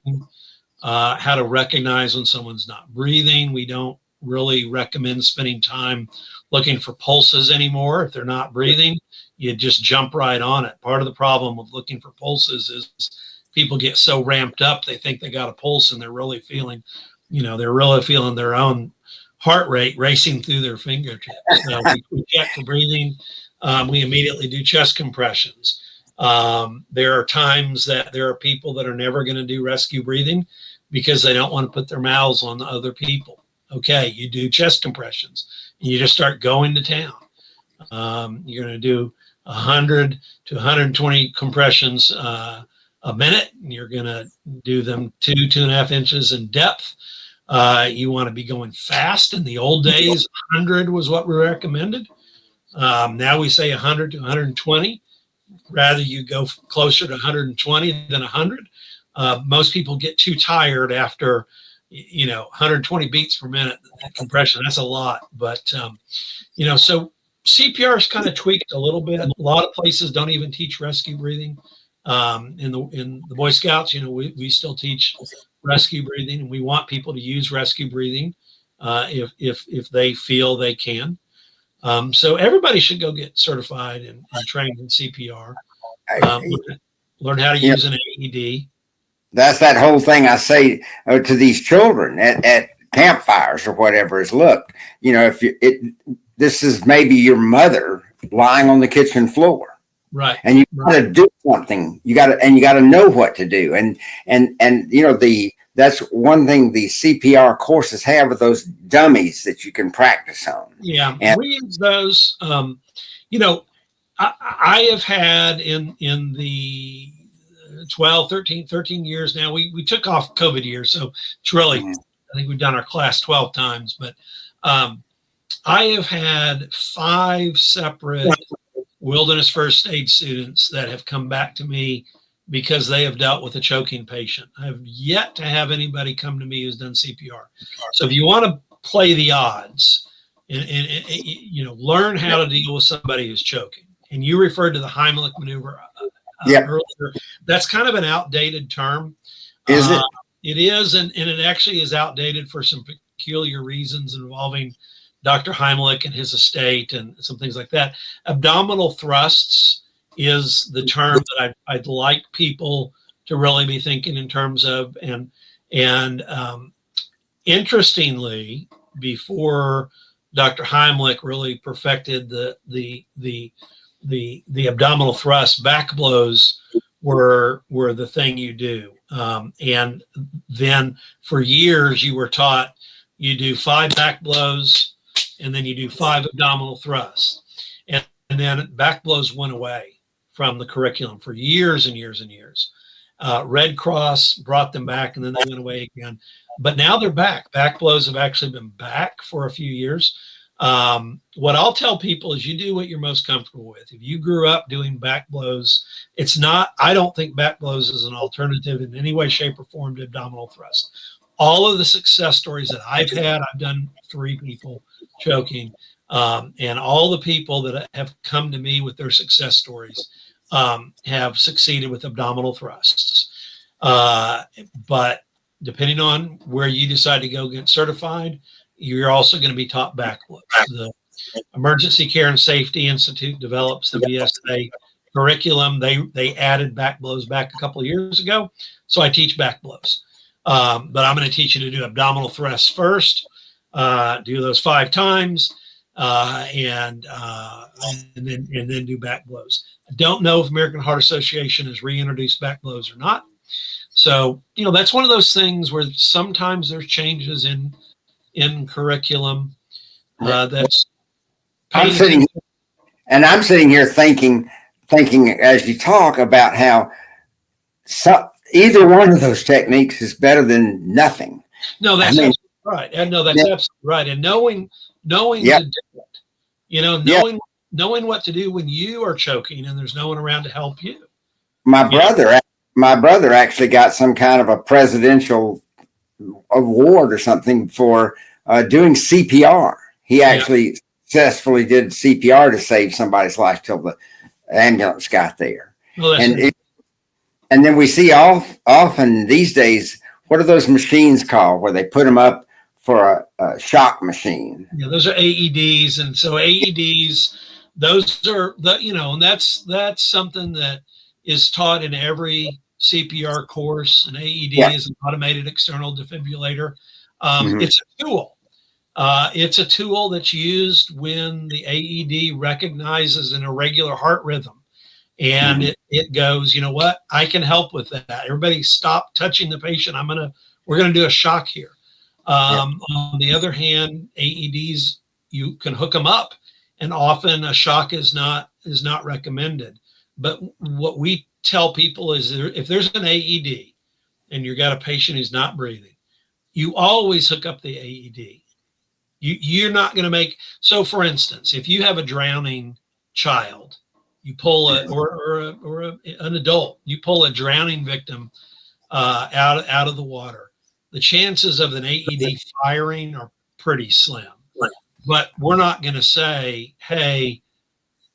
B: how to recognize when someone's not breathing. We don't really recommend spending time looking for pulses anymore. If they're not breathing, you just jump right on it. Part of the problem with looking for pulses is people get so ramped up, they think they got a pulse, and they're really feeling their own heart rate racing through their fingertips. So we check for breathing. We immediately do chest compressions. There are times that there are people that are never going to do rescue breathing because they don't want to put their mouths on other people. Okay, you do chest compressions. And you just start going to town. You're going to do 100 to 120 compressions a minute. And you're going to do them 2.5 inches in depth. You want to be going fast. In the old days, 100 was what we recommended. Now we say 100 to 120. Rather you go closer to 120 than 100. Most people get too tired after 120 beats per minute compression. That's a lot, but so CPR is kind of tweaked a little bit. A lot of places don't even teach rescue breathing. In the Boy Scouts, we still teach rescue breathing, and we want people to use rescue breathing if they feel they can. So everybody should go get certified and trained in CPR. Learn how to use an AED.
A: That's that whole thing I say to these children at campfires or whatever is, look, this is maybe your mother lying on the kitchen floor.
B: Right.
A: And you got to do something. You got to know what to do. And that's one thing the CPR courses have, with those dummies that you can practice on.
B: Yeah. And we use those. I have had in the 13 years now, we took off COVID years. So it's really, I think we've done our class 12 times, but I have had 5 separate wilderness first aid students that have come back to me because they have dealt with a choking patient. I have yet to have anybody come to me who's done CPR. So if you want to play the odds and learn how to deal with somebody who's choking, and you referred to the Heimlich maneuver earlier, that's kind of an outdated term.
A: Is it?
B: It is, and it actually is outdated for some peculiar reasons involving Dr. Heimlich and his estate and some things like that. Abdominal thrusts is the term that I'd like people to really be thinking in terms of, and And interestingly, before Dr. Heimlich really perfected the abdominal thrust, back blows were the thing you do. And then for years you were taught you do 5 back blows and then you do 5 abdominal thrusts. And then back blows went away from the curriculum for years and years and years. Red Cross brought them back and then they went away again. But now they're back. Back blows have actually been back for a few years. What I'll tell people is you do what you're most comfortable with. If you grew up doing back blows, I don't think back blows is an alternative in any way, shape, or form to abdominal thrust. All of the success stories that I've had, I've done 3 people choking, and all the people that have come to me with their success stories have succeeded with abdominal thrusts. But depending on where you decide to go get certified, you're also going to be taught back blows. The Emergency Care and Safety Institute develops the BSA curriculum. They added back blows back a couple of years ago. So I teach back blows. But I'm going to teach you to do abdominal thrusts first, do those 5 times, and then do back blows. I don't know if American Heart Association has reintroduced back blows or not. So, that's one of those things where sometimes there's changes in curriculum. That's
A: I'm sitting here thinking as you talk about how either one of those techniques is better than nothing.
B: No, that's absolutely right. And no, that's absolutely right. And knowing
A: Yep.
B: the different, knowing what to do when you are choking and there's no one around to help you.
A: My brother actually got some kind of a presidential award or something for doing CPR. He actually successfully did CPR to save somebody's life till the ambulance got there.
B: Well,
A: and then we see often these days, what are those machines called where they put them up for a shock machine?
B: Yeah, those are AEDs. And so AEDs, those are and that's something that is taught in every CPR course. An AED is an automated external defibrillator. It's a tool. It's a tool that's used when the AED recognizes an irregular heart rhythm. And it goes, you know what? I can help with that. Everybody stop touching the patient. We're going to do a shock here. On the other hand, AEDs, you can hook them up, and often a shock is not recommended. But what we tell people is if there's an AED and you've got a patient who's not breathing, you always hook up the AED. You're not going to make, so for instance, if you have a drowning child, you pull an adult, you pull a drowning victim out of the water, the chances of an AED firing are pretty slim. Right. But we're not going to say, hey,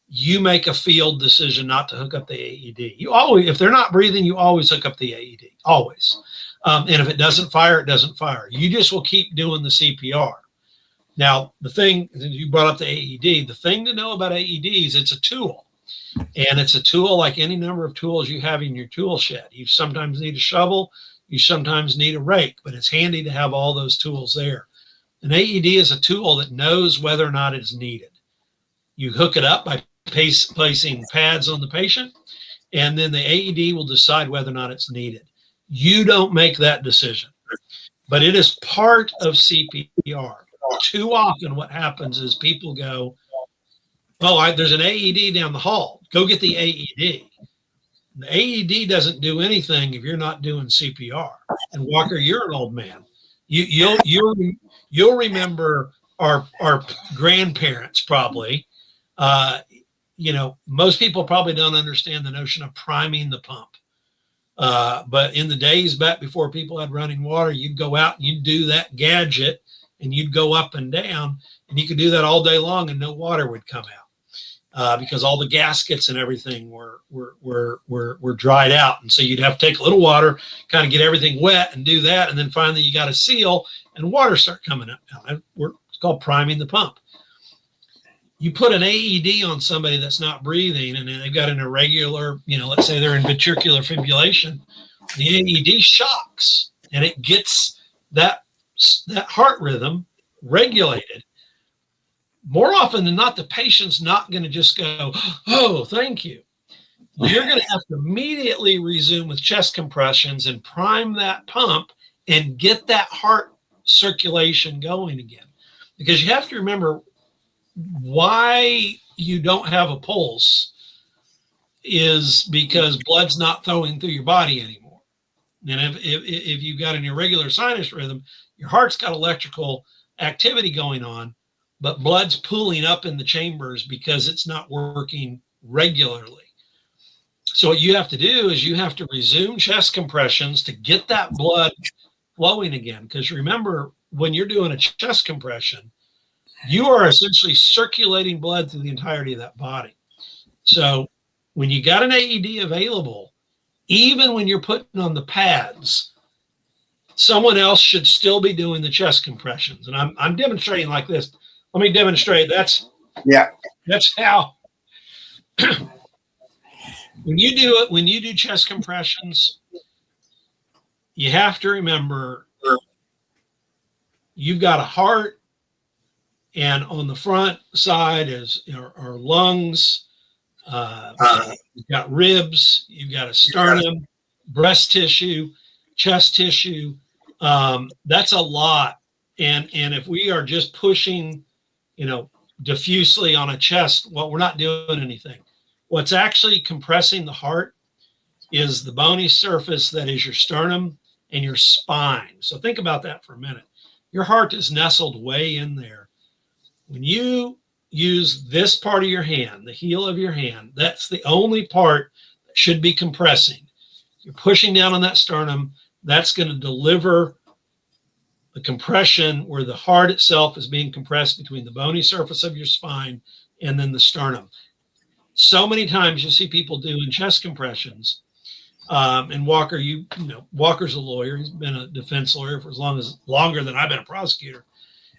B: you make a field decision not to hook up the AED. You always, if they're not breathing, you always hook up the AED, always. And if it doesn't fire, it doesn't fire. You just will keep doing the CPR. Now, the thing, you brought up the AED, the thing to know about AEDs, it's a tool. And it's a tool like any number of tools you have in your tool shed. You sometimes need a shovel, you sometimes need a rake, but it's handy to have all those tools there. An AED is a tool that knows whether or not it's needed. You hook it up by placing pads on the patient, and then the AED will decide whether or not it's needed. You don't make that decision, but it is part of CPR. Too often what happens is people go, oh, there's an AED down the hall. Go get the AED. The AED doesn't do anything if you're not doing CPR. And Walker, you're an old man. You'll remember our grandparents probably. Most people probably don't understand the notion of priming the pump. But in the days back before people had running water, you'd go out and you'd do that gadget and you'd go up and down, and you could do that all day long and no water would come out because all the gaskets and everything were dried out. And so you'd have to take a little water, kind of get everything wet and do that. And then finally you got to seal and water start coming up. It's called priming the pump. You put an AED on somebody that's not breathing and they've got an irregular, let's say they're in ventricular fibrillation, the AED shocks and it gets that heart rhythm regulated. More often than not, the patient's not going to just go, oh, thank you. You're going to have to immediately resume with chest compressions and prime that pump and get that heart circulation going again. Because you have to remember why you don't have a pulse is because blood's not flowing through your body anymore. And if you've got an irregular sinus rhythm, your heart's got electrical activity going on, but blood's pooling up in the chambers because it's not working regularly. So what you have to do is you have to resume chest compressions to get that blood flowing again. Because remember, when you're doing a chest compression, you are essentially circulating blood through the entirety of that body. So when you got an AED available, even when you're putting on the pads, someone else should still be doing the chest compressions. And I'm demonstrating like this. Let me demonstrate. That's how. When you do chest compressions, you have to remember you've got a heart, and on the front side are lungs. You've got ribs. You've got a sternum, breast tissue, chest tissue. That's a lot. And if we are just pushing, diffusely on a chest, well, we're not doing anything. What's actually compressing the heart is the bony surface that is your sternum and your spine. So think about that for a minute. Your heart is nestled way in there. When you use this part of your hand, the heel of your hand, that's the only part that should be compressing. You're pushing down on that sternum. That's going to deliver the compression where the heart itself is being compressed between the bony surface of your spine and then the sternum. So many times you see people doing chest compressions. And Walker, Walker's a lawyer. He's been a defense lawyer for longer than I've been a prosecutor.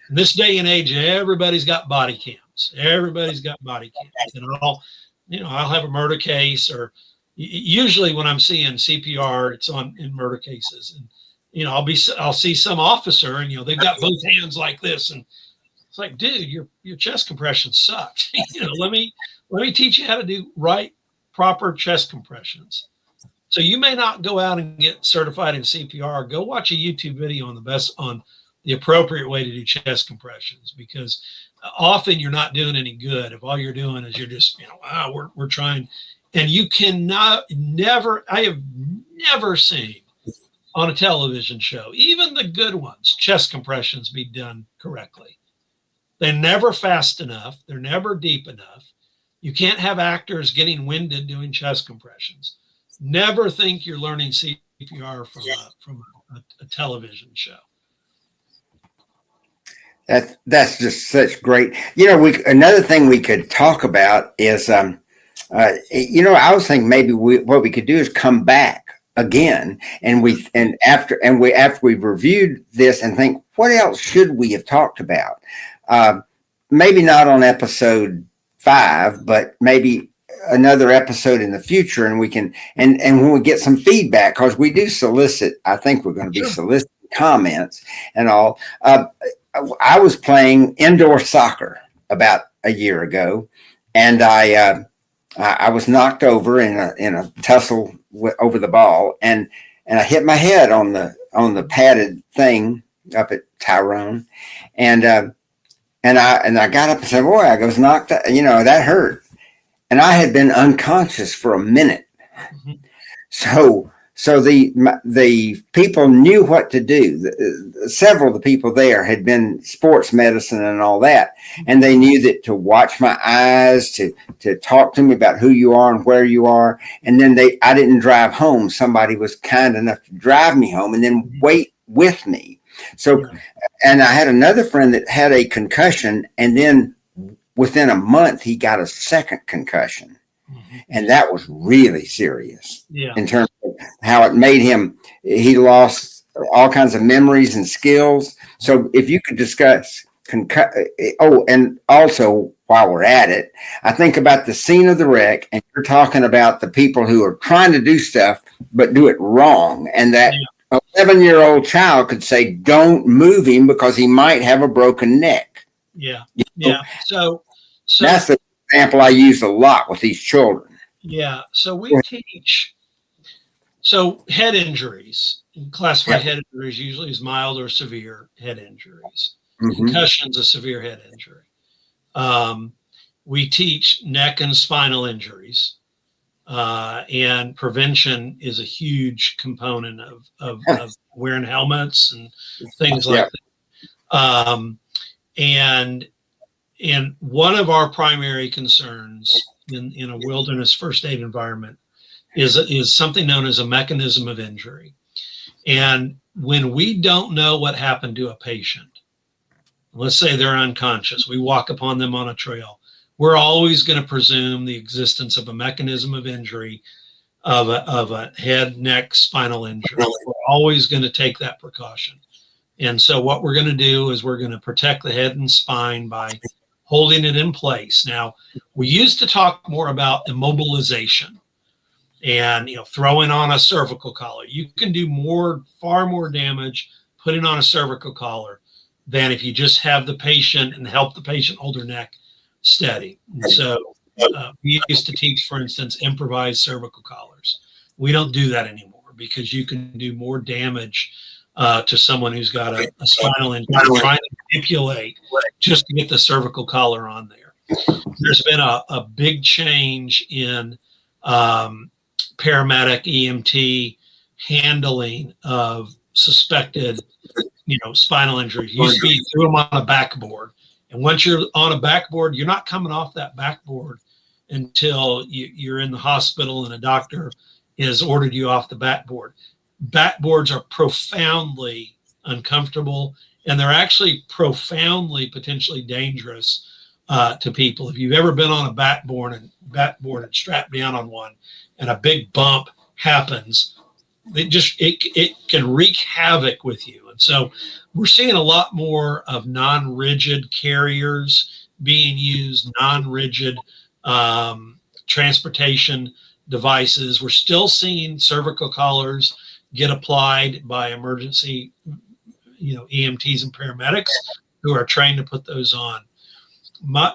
B: In this day and age, everybody's got body cams. Everybody's got body cams. And I'll have a murder case, or usually when I'm seeing CPR, it's in murder cases. And I'll see some officer, and they've got both hands like this, and it's like, dude, your chest compression sucked. Let me teach you how to do proper chest compressions. So you may not go out and get certified in CPR. Go watch a YouTube video on the appropriate way to do chest compressions, because often you're not doing any good if all you're doing is you're just, we're trying. And you cannot, I have never seen on a television show, even the good ones, chest compressions be done correctly. They're never fast enough. They're never deep enough. You can't have actors getting winded doing chest compressions. Never think you're learning CPR from a television show.
A: That's just such great. Another thing we could talk about is, I was thinking maybe what we could do is come back again, after we've reviewed this and think, what else should we have talked about? Maybe not on episode 5, but maybe another episode in the future, and we can and when we get some feedback, because we do solicit. I think we're going to be soliciting comments and all. I was playing indoor soccer about a year ago, and I was knocked over in a tussle over the ball, and I hit my head on the padded thing up at Tyrone, and I got up and said, "Boy, I was knocked out. That hurt," and I had been unconscious for a minute. Mm-hmm. So the people knew what to do. Several of the people there had been sports medicine and all that, and they knew that to watch my eyes, to talk to me about who you are and where you are. And then I didn't drive home. Somebody was kind enough to drive me home and then wait with me. So, and I had another friend that had a concussion, and then within a month he got a second concussion. And that was really serious in terms of how it made him. He lost all kinds of memories and skills. So if you could discuss, and also while we're at it, I think about the scene of the wreck, and you're talking about the people who are trying to do stuff but do it wrong, and that An 11-year-old child could say, "Don't move him because he might have a broken neck."
B: Yeah.
A: You
B: Yeah.
A: know,
B: So
A: that's the example I use a lot with these children.
B: yeah. So we teach. So head injuries, classify
A: Yeah.
B: head injuries usually as mild or severe head injuries.
A: Mm-hmm.
B: Concussion's a severe head injury. Um, we teach neck and spinal injuries, and prevention is a huge component of wearing helmets and things like
A: Yeah.
B: that. And one of our primary concerns in a wilderness first aid environment is something known as a mechanism of injury. And when we don't know what happened to a patient, let's say they're unconscious, we walk upon them on a trail, we're always going to presume the existence of a mechanism of injury, of a head, neck, spinal injury. We're always going to take that precaution. And so what we're going to do is we're going to protect the head and spine by holding it in place. Now, we used to talk more about immobilization and throwing on a cervical collar. You can do far more damage putting on a cervical collar than if you just have the patient and help the patient hold their neck steady. And so we used to teach, for instance, improvised cervical collars. We don't do that anymore because you can do more damage to someone who's got a spinal injury, trying to manipulate just to get the cervical collar on there. There's been a big change in paramedic EMT handling of suspected, spinal injuries. Used to be you threw them on a backboard, and once you're on a backboard, you're not coming off that backboard until you're in the hospital and a doctor has ordered you off the backboard. Backboards are profoundly uncomfortable, and they're actually profoundly potentially dangerous to people. If you've ever been on a backboard and strapped down on one, and a big bump happens, it can wreak havoc with you. And so we're seeing a lot more of non-rigid carriers being used, non-rigid transportation devices. We're still seeing cervical collars get applied by emergency, EMTs and paramedics who are trained to put those on.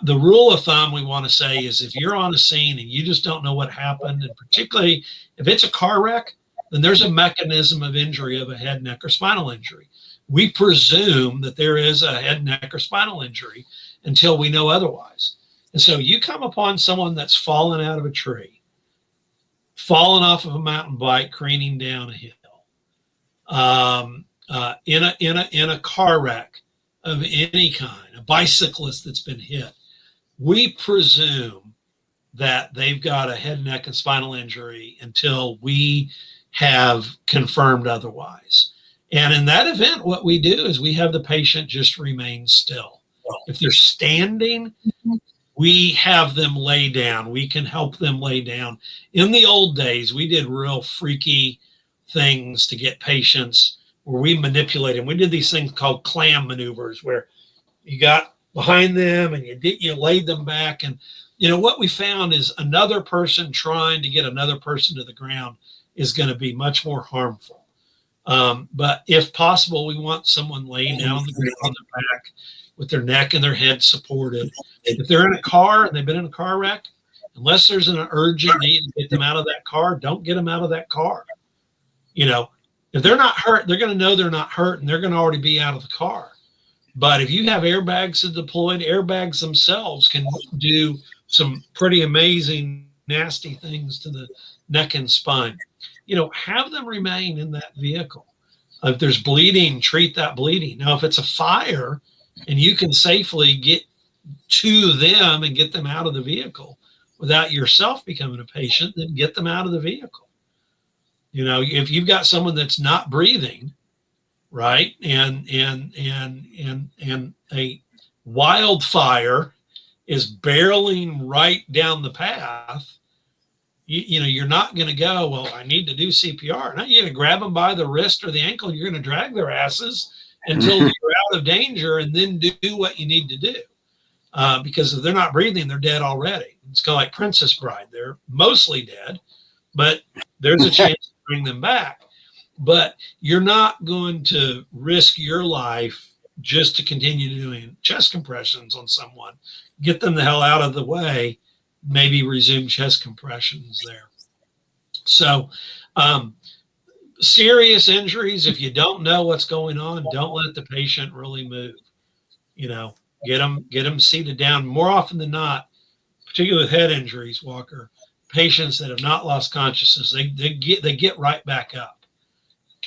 B: The rule of thumb we want to say is if you're on a scene and you just don't know what happened, and particularly if it's a car wreck, then there's a mechanism of injury of a head, neck, or spinal injury. We presume that there is a head, neck, or spinal injury until we know otherwise. And so you come upon someone that's fallen out of a tree, fallen off of a mountain bike, careening down a hill, in a car wreck of any kind, a bicyclist that's been hit, we presume that they've got a head, neck, and spinal injury until we have confirmed otherwise. And in that event, what we do is we have the patient just remain still. If they're standing, we have them lay down. We can help them lay down. In the old days, we did real freaky things to get patients where we manipulated. We did these things called clam maneuvers where you got behind them and you laid them back. And, what we found is another person trying to get another person to the ground is going to be much more harmful. But if possible, we want someone laying down on the ground on their back with their neck and their head supported. If they're in a car and they've been in a car wreck, unless there's an urgent need to get them out of that car, don't get them out of that car. If they're not hurt, they're going to know they're not hurt and they're going to already be out of the car. But if you have airbags deployed, airbags themselves can do some pretty amazing, nasty things to the neck and spine. Have them remain in that vehicle. If there's bleeding, treat that bleeding. Now, if it's a fire and you can safely get to them and get them out of the vehicle without yourself becoming a patient, then get them out of the vehicle. If you've got someone that's not breathing, right, and a wildfire is barreling right down the path, you're not going to go, well, I need to do CPR. No, you're going to grab them by the wrist or the ankle. You're going to drag their asses until you're out of danger and then do what you need to do. Because if they're not breathing, they're dead already. It's kind of like Princess Bride. They're mostly dead, but there's a chance to bring them back. but you're not going to risk your life just to continue doing chest compressions on someone. Get them the hell out of the way, maybe resume chest compressions there. So, serious injuries, if you don't know what's going on, don't let the patient really move. Get them seated down. More often than not, particularly with head injuries, Walker, patients that have not lost consciousness, they get right back up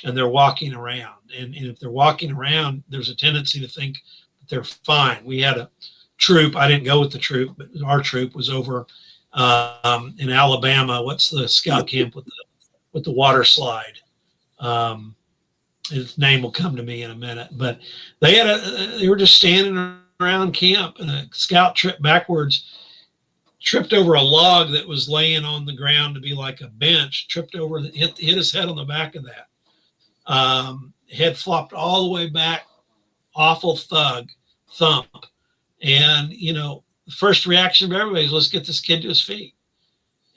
B: and they're walking around. And if they're walking around, there's a tendency to think that they're fine. We had a troop. I didn't go with the troop, but our troop was over in Alabama. What's the scout camp with the water slide? His name will come to me in a minute. But they were just standing around camp, and a scout tripped backwards, tripped over a log that was laying on the ground to be like a bench, tripped over, hit his head on the back of that. Head flopped all the way back, awful thump. And, the first reaction of everybody is, let's get this kid to his feet.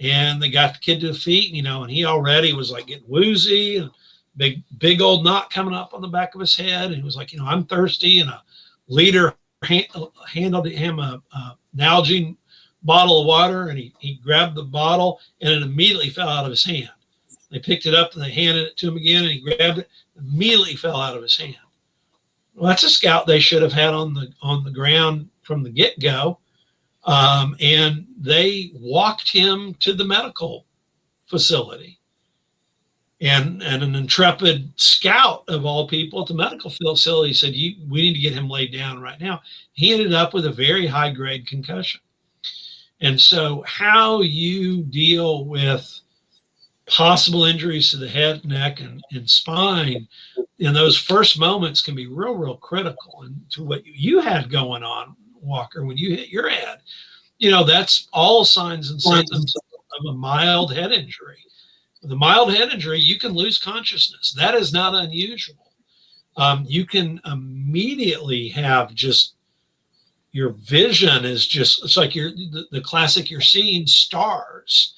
B: And they got the kid to his feet, and he already was like getting woozy, and big old knot coming up on the back of his head. And he was like, I'm thirsty. And a leader handed him a Nalgene bottle of water, and he grabbed the bottle, and it immediately fell out of his hand. They picked it up and they handed it to him again, and he grabbed it, immediately fell out of his hand. Well, that's a scout they should have had on the ground from the get-go. And they walked him to the medical facility. And an intrepid scout of all people at the medical facility said, we need to get him laid down right now. He ended up with a very high-grade concussion. And so how you deal with possible injuries to the head, neck, and spine in those first moments can be real critical. And to what you had going on, Walker, when you hit your head, that's all signs and symptoms of a mild head injury. With a mild head injury, you can lose consciousness. That is not unusual. You can immediately have just your vision is just, it's like the classic, you're seeing stars.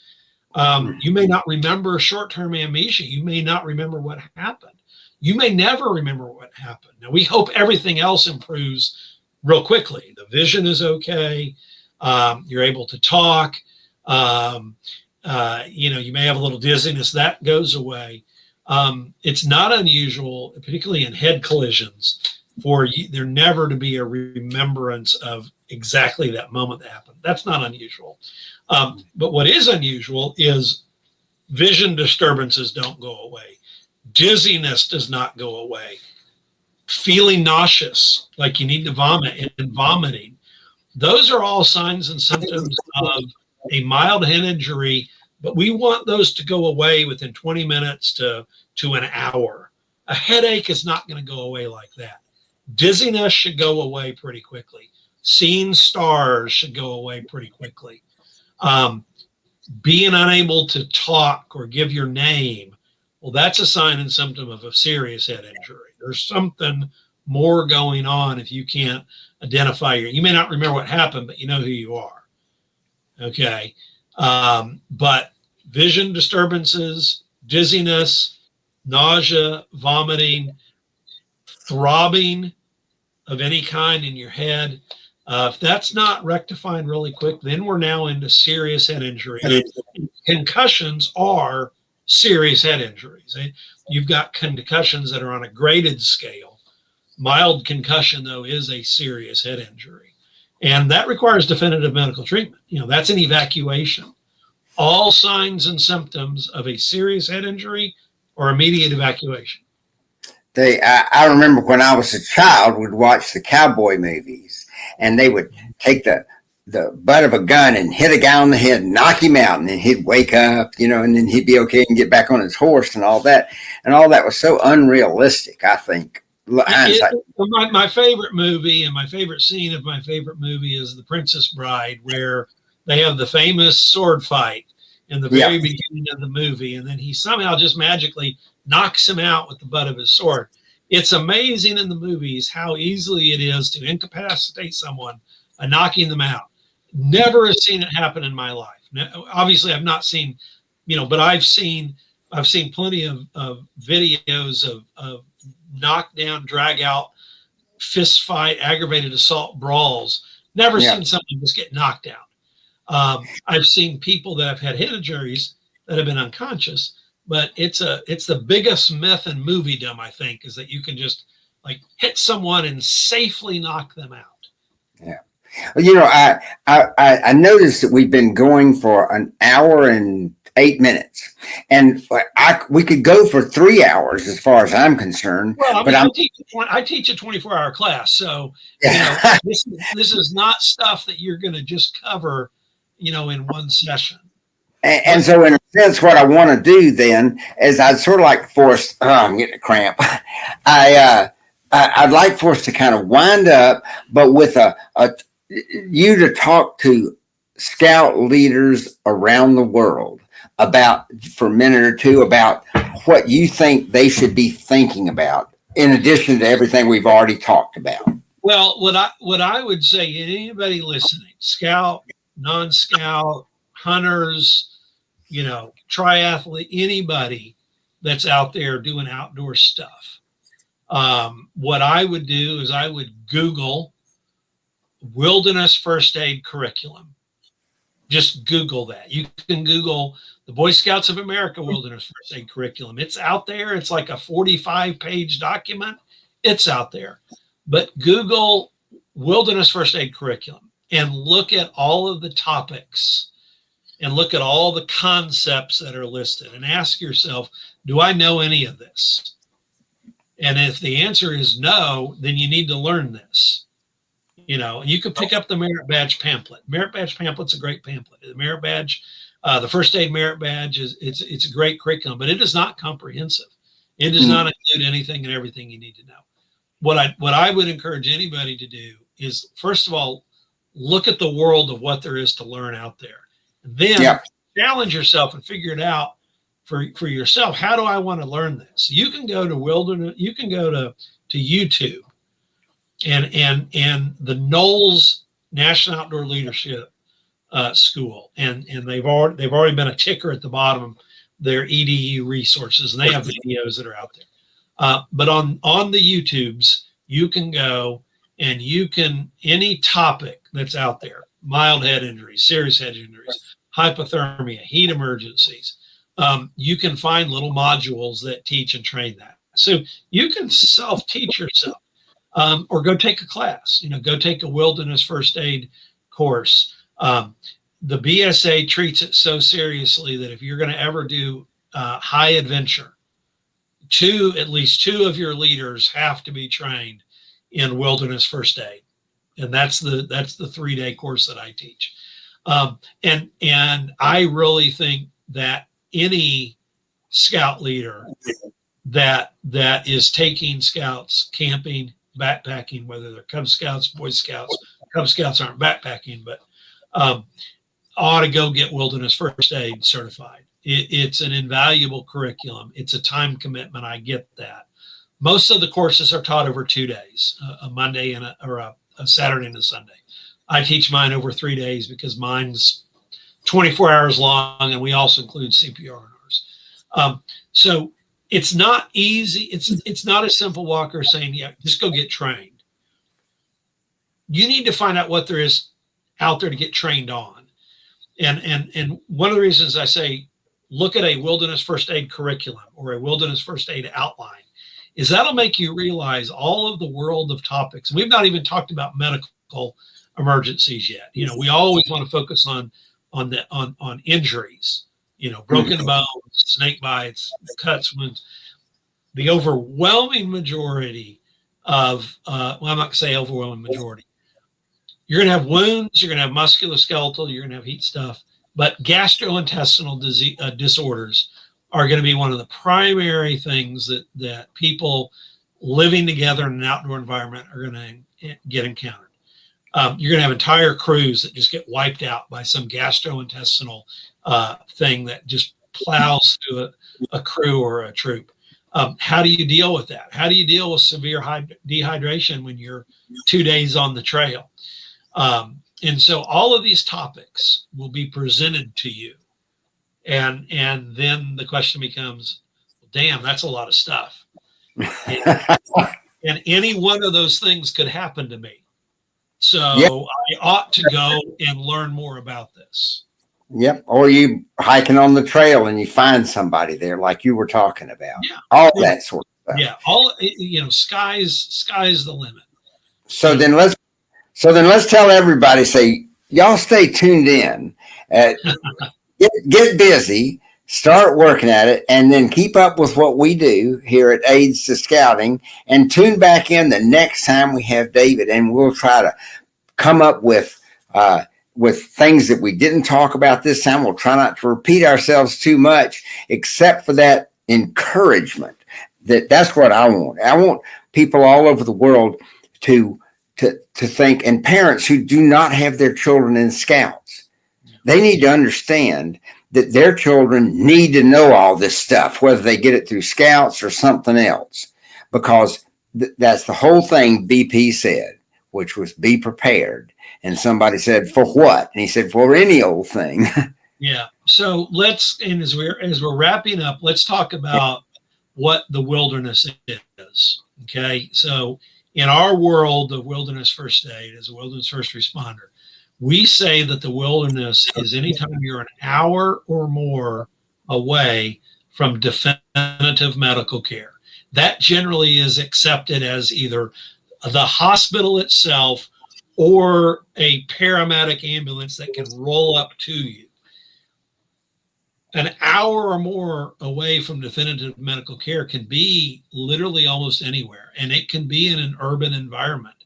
B: You may not remember short-term amnesia. You may not remember what happened. You may never remember what happened. Now, we hope everything else improves real quickly. The vision is okay. You're able to talk. You may have a little dizziness. That goes away. It's not unusual, particularly in head collisions, for there never to be a remembrance of exactly that moment that happened. That's not unusual. But what is unusual is vision disturbances don't go away. Dizziness does not go away. Feeling nauseous, like you need to vomit, and vomiting. Those are all signs and symptoms of a mild head injury, but we want those to go away within 20 minutes to an hour. A headache is not going to go away like that. Dizziness should go away pretty quickly. Seeing stars should go away pretty quickly. Being unable to talk or give your name, well, that's a sign and symptom of a serious head injury. There's something more going on if you can't identify you may not remember what happened, but you know who you are. Okay. But vision disturbances, dizziness, nausea, vomiting, throbbing of any kind in your head. If that's not rectifying really quick, then we're now into serious head injury. Concussions are serious head injuries. You've got concussions that are on a graded scale. Mild concussion, though, is a serious head injury. And that requires definitive medical treatment. That's an evacuation. All signs and symptoms of a serious head injury or immediate evacuation.
A: I remember when I was a child, would watch the cowboy movies, and they would take the butt of a gun and hit a guy on the head, and knock him out, and then he'd wake up, and then he'd be okay and get back on his horse and all that. And all that was so unrealistic, I think.
B: My favorite movie and my favorite scene of my favorite movie is The Princess Bride, where they have the famous sword fight in the very beginning of the movie, and then he somehow just magically knocks him out with the butt of his sword. It's amazing in the movies how easily it is to incapacitate someone by knocking them out. Never have seen it happen in my life. Now, obviously, I've not seen, but I've seen I've seen plenty of videos of knockdown, drag out, fist fight, aggravated assault brawls. Never
A: Yeah.
B: seen somebody just get knocked out. I've seen people that have had head injuries that have been unconscious, but it's the biggest myth in moviedom, I think, is that you can just like hit someone and safely knock them out.
A: Yeah. I noticed that we've been going for an hour and 8 minutes, and we could go for 3 hours as far as I'm concerned.
B: Well, I
A: but
B: mean, I teach a 24-hour class, so this is not stuff that you're going to just cover, in one session.
A: And so, in a sense, what I want to do then is I'd sort of like force. Oh, I'm getting a cramp. I'd like for us to kind of wind up, but with you to talk to scout leaders around the world for a minute or two about what you think they should be thinking about, in addition to everything we've already talked about.
B: Well, what I would say, anybody listening, scout, non-scout, hunters, triathlete, anybody that's out there doing outdoor stuff. What I would do is I would Google wilderness first aid curriculum. Just Google that. You can Google the Boy Scouts of America wilderness first aid curriculum. It's out there. It's like a 45-page document. It's out there. But Google wilderness first aid curriculum and look at all of the topics and look at all the concepts that are listed and ask yourself, do I know any of this? And if the answer is no, then you need to learn this. You can pick up the Merit Badge pamphlet. Merit Badge pamphlet's a great pamphlet. The Merit Badge, the First Aid Merit Badge it's a great curriculum, but it is not comprehensive. It does not include anything and everything you need to know. What I would encourage anybody to do is, first of all, look at the world of what there is to learn out there. And then challenge yourself and figure it out for yourself. How do I want to learn this? You can go to wilderness. You can go to YouTube and the Knowles National Outdoor Leadership School, and they've already been a ticker at the bottom of their EDU resources, and they have videos that are out there. But on the YouTubes, you can go and any topic that's out there, mild head injuries, serious head injuries, hypothermia, heat emergencies, you can find little modules that teach and train that. So you can self-teach yourself, or go take a class, go take a wilderness first aid course. The BSA treats it so seriously that if you're going to ever do high adventure, at least two of your leaders have to be trained in wilderness first aid. And that's the 3-day course that I teach. And I really think that any scout leader that is taking scouts camping, backpacking, whether they're Cub Scouts, Boy Scouts, Cub Scouts aren't backpacking, but ought to go get wilderness first aid certified. It's an invaluable curriculum. It's a time commitment. I get that. Most of the courses are taught over 2 days, a Monday and a Saturday and a Sunday. I teach mine over 3 days because mine's 24 hours long, and we also include CPR hours. So it's not easy. It's not a simple Walker saying, yeah, just go get trained. You need to find out what there is out there to get trained on. And one of the reasons I say look at a wilderness first aid curriculum or a wilderness first aid outline is that'll make you realize all of the world of topics. We've not even talked about medical emergencies yet. We always want to focus on injuries, broken bones, snake bites, cuts, wounds. The overwhelming majority of, I'm not going to say overwhelming majority. You're going to have wounds, you're going to have musculoskeletal, you're going to have heat stuff, but gastrointestinal disorders are going to be one of the primary things that people living together in an outdoor environment are going to get encountered. You're going to have entire crews that just get wiped out by some gastrointestinal thing that just plows through a crew or a troop. How do you deal with that? How do you deal with severe dehydration when you're 2 days on the trail? And so all of these topics will be presented to you And then the question becomes, damn, that's a lot of stuff. And, and any one of those things could happen to me. So
A: Yep.
B: I ought to go and learn more about this.
A: Yep. Or you hiking on the trail and you find somebody there, like you were talking about.
B: Yeah.
A: All that sort of stuff.
B: Yeah. All, sky's the limit.
A: So then let's tell everybody. Say y'all stay tuned in. Get busy. Start working at it, and then keep up with what we do here at Aids to Scouting. And tune back in the next time we have David, and we'll try to come up with things that we didn't talk about this time. We'll try not to repeat ourselves too much, except for that encouragement. That's what I want. I want people all over the world to think, and parents who do not have their children in Scouts, they need to understand that their children need to know all this stuff, whether they get it through Scouts or something else, because that's the whole thing BP said, which was be prepared. And somebody said, for what? And he said, for any old thing.
B: Yeah. So as we're wrapping up, let's talk about what the wilderness is. Okay. So in our world of wilderness first aid, as a wilderness first responder, we say that the wilderness is anytime you're an hour or more away from definitive medical care. That generally is accepted as either the hospital itself or a paramedic ambulance that can roll up to you. An hour or more away from definitive medical care can be literally almost anywhere, and it can be in an urban environment.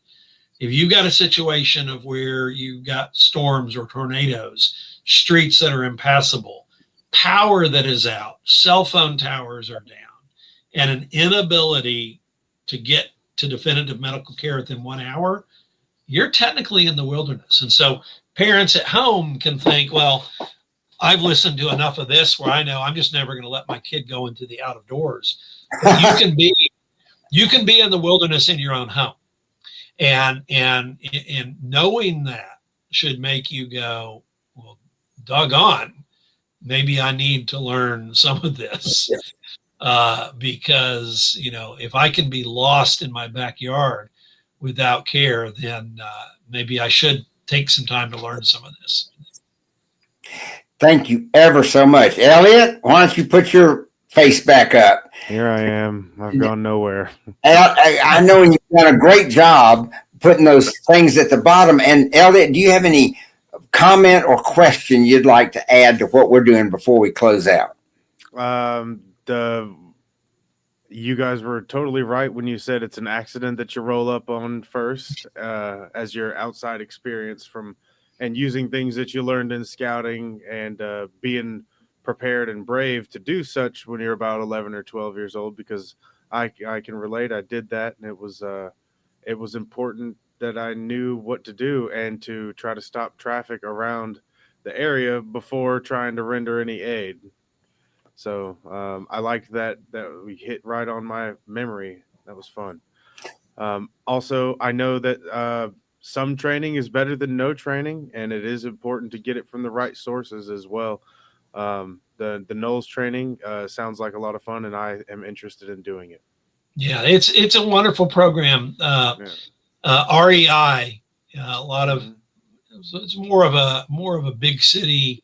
B: If you've got a situation of where you've got storms or tornadoes, streets that are impassable, power that is out, cell phone towers are down, and an inability to get to definitive medical care within 1 hour, you're technically in the wilderness. And so parents at home can think, well, I've listened to enough of this where I know I'm just never going to let my kid go into the out of doors. But you can be in the wilderness in your own home. And knowing that should make you go, well, doggone, maybe I need to learn some of this. Because, if I can be lost in my backyard without care, then maybe I should take some time to learn some of this.
A: Thank you ever so much. Elliott, why don't you put your face back up?
C: Here I am. I've gone nowhere.
A: I know you've done a great job putting those things at the bottom. And Elliott, do you have any comment or question you'd like to add to what we're doing before we close out?
C: You guys were totally right when you said it's an accident that you roll up on first, as your outside experience and using things that you learned in scouting and being prepared and brave to do such when you're about 11 or 12 years old, because I can relate. I did that, and it was important that I knew what to do and to try to stop traffic around the area before trying to render any aid. So I liked that we hit right on my memory. That was fun. Also, I know that some training is better than no training, and it is important to get it from the right sources as well. The Knowles training sounds like a lot of fun, and I am interested in doing it.
B: Yeah, it's a wonderful program. REI, a lot of it's more of a big city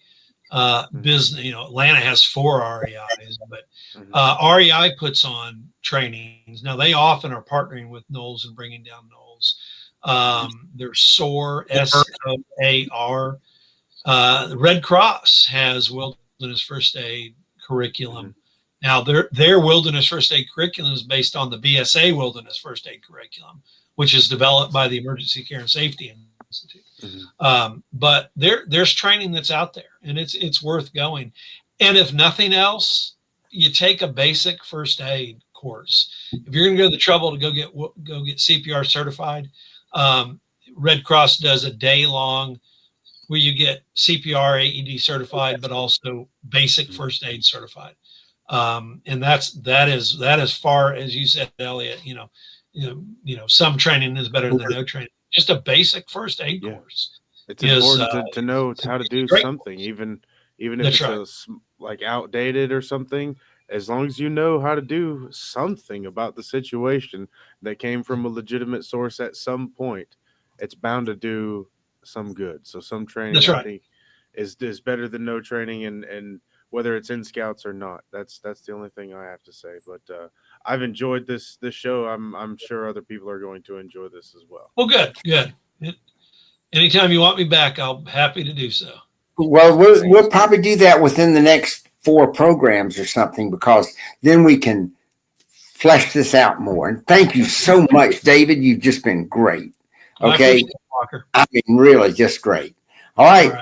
B: business. Atlanta has 4 REIs, but REI puts on trainings. Now they often are partnering with Knowles and bringing down Knowles. There's SOAR, SOAR. Red Cross has wilderness first aid curriculum. Now their wilderness first aid curriculum is based on the BSA wilderness first aid curriculum, which is developed by the Emergency Care and Safety Institute. But there's training that's out there, and it's worth going. And if nothing else, you take a basic first aid course. If you're going to go to the trouble to go get CPR certified, Red Cross does a day long where you get CPR AED certified, but also basic first aid certified. And that is as far as you said, Elliott. Some training is better than no training. Just a basic first aid course.
C: It's important to know how to do something, even even if
B: That's
C: it's
B: right.
C: like outdated or something. As long as you know how to do something about the situation that came from a legitimate source at some point, it's bound to do some good. So some training,
B: That's
C: I
B: right.
C: think, is better than no training, and whether it's in scouts or not. That's the only thing I have to say. But I've enjoyed this show. I'm sure other people are going to enjoy this as well.
B: Well, good, good. Anytime you want me back, I'll be happy to do so.
A: Well, we'll probably do that within the next 4 programs or something, because then we can flesh this out more. And thank you so much, David. You've just been great.
B: I
A: Okay.
B: appreciate it, Walker.
A: I mean, really just great. All
B: All
A: right.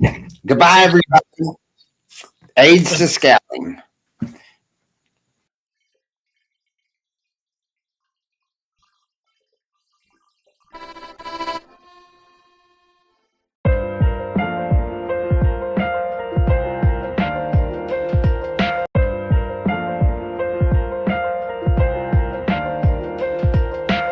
B: right.
A: Goodbye, everybody. Aids to scouting.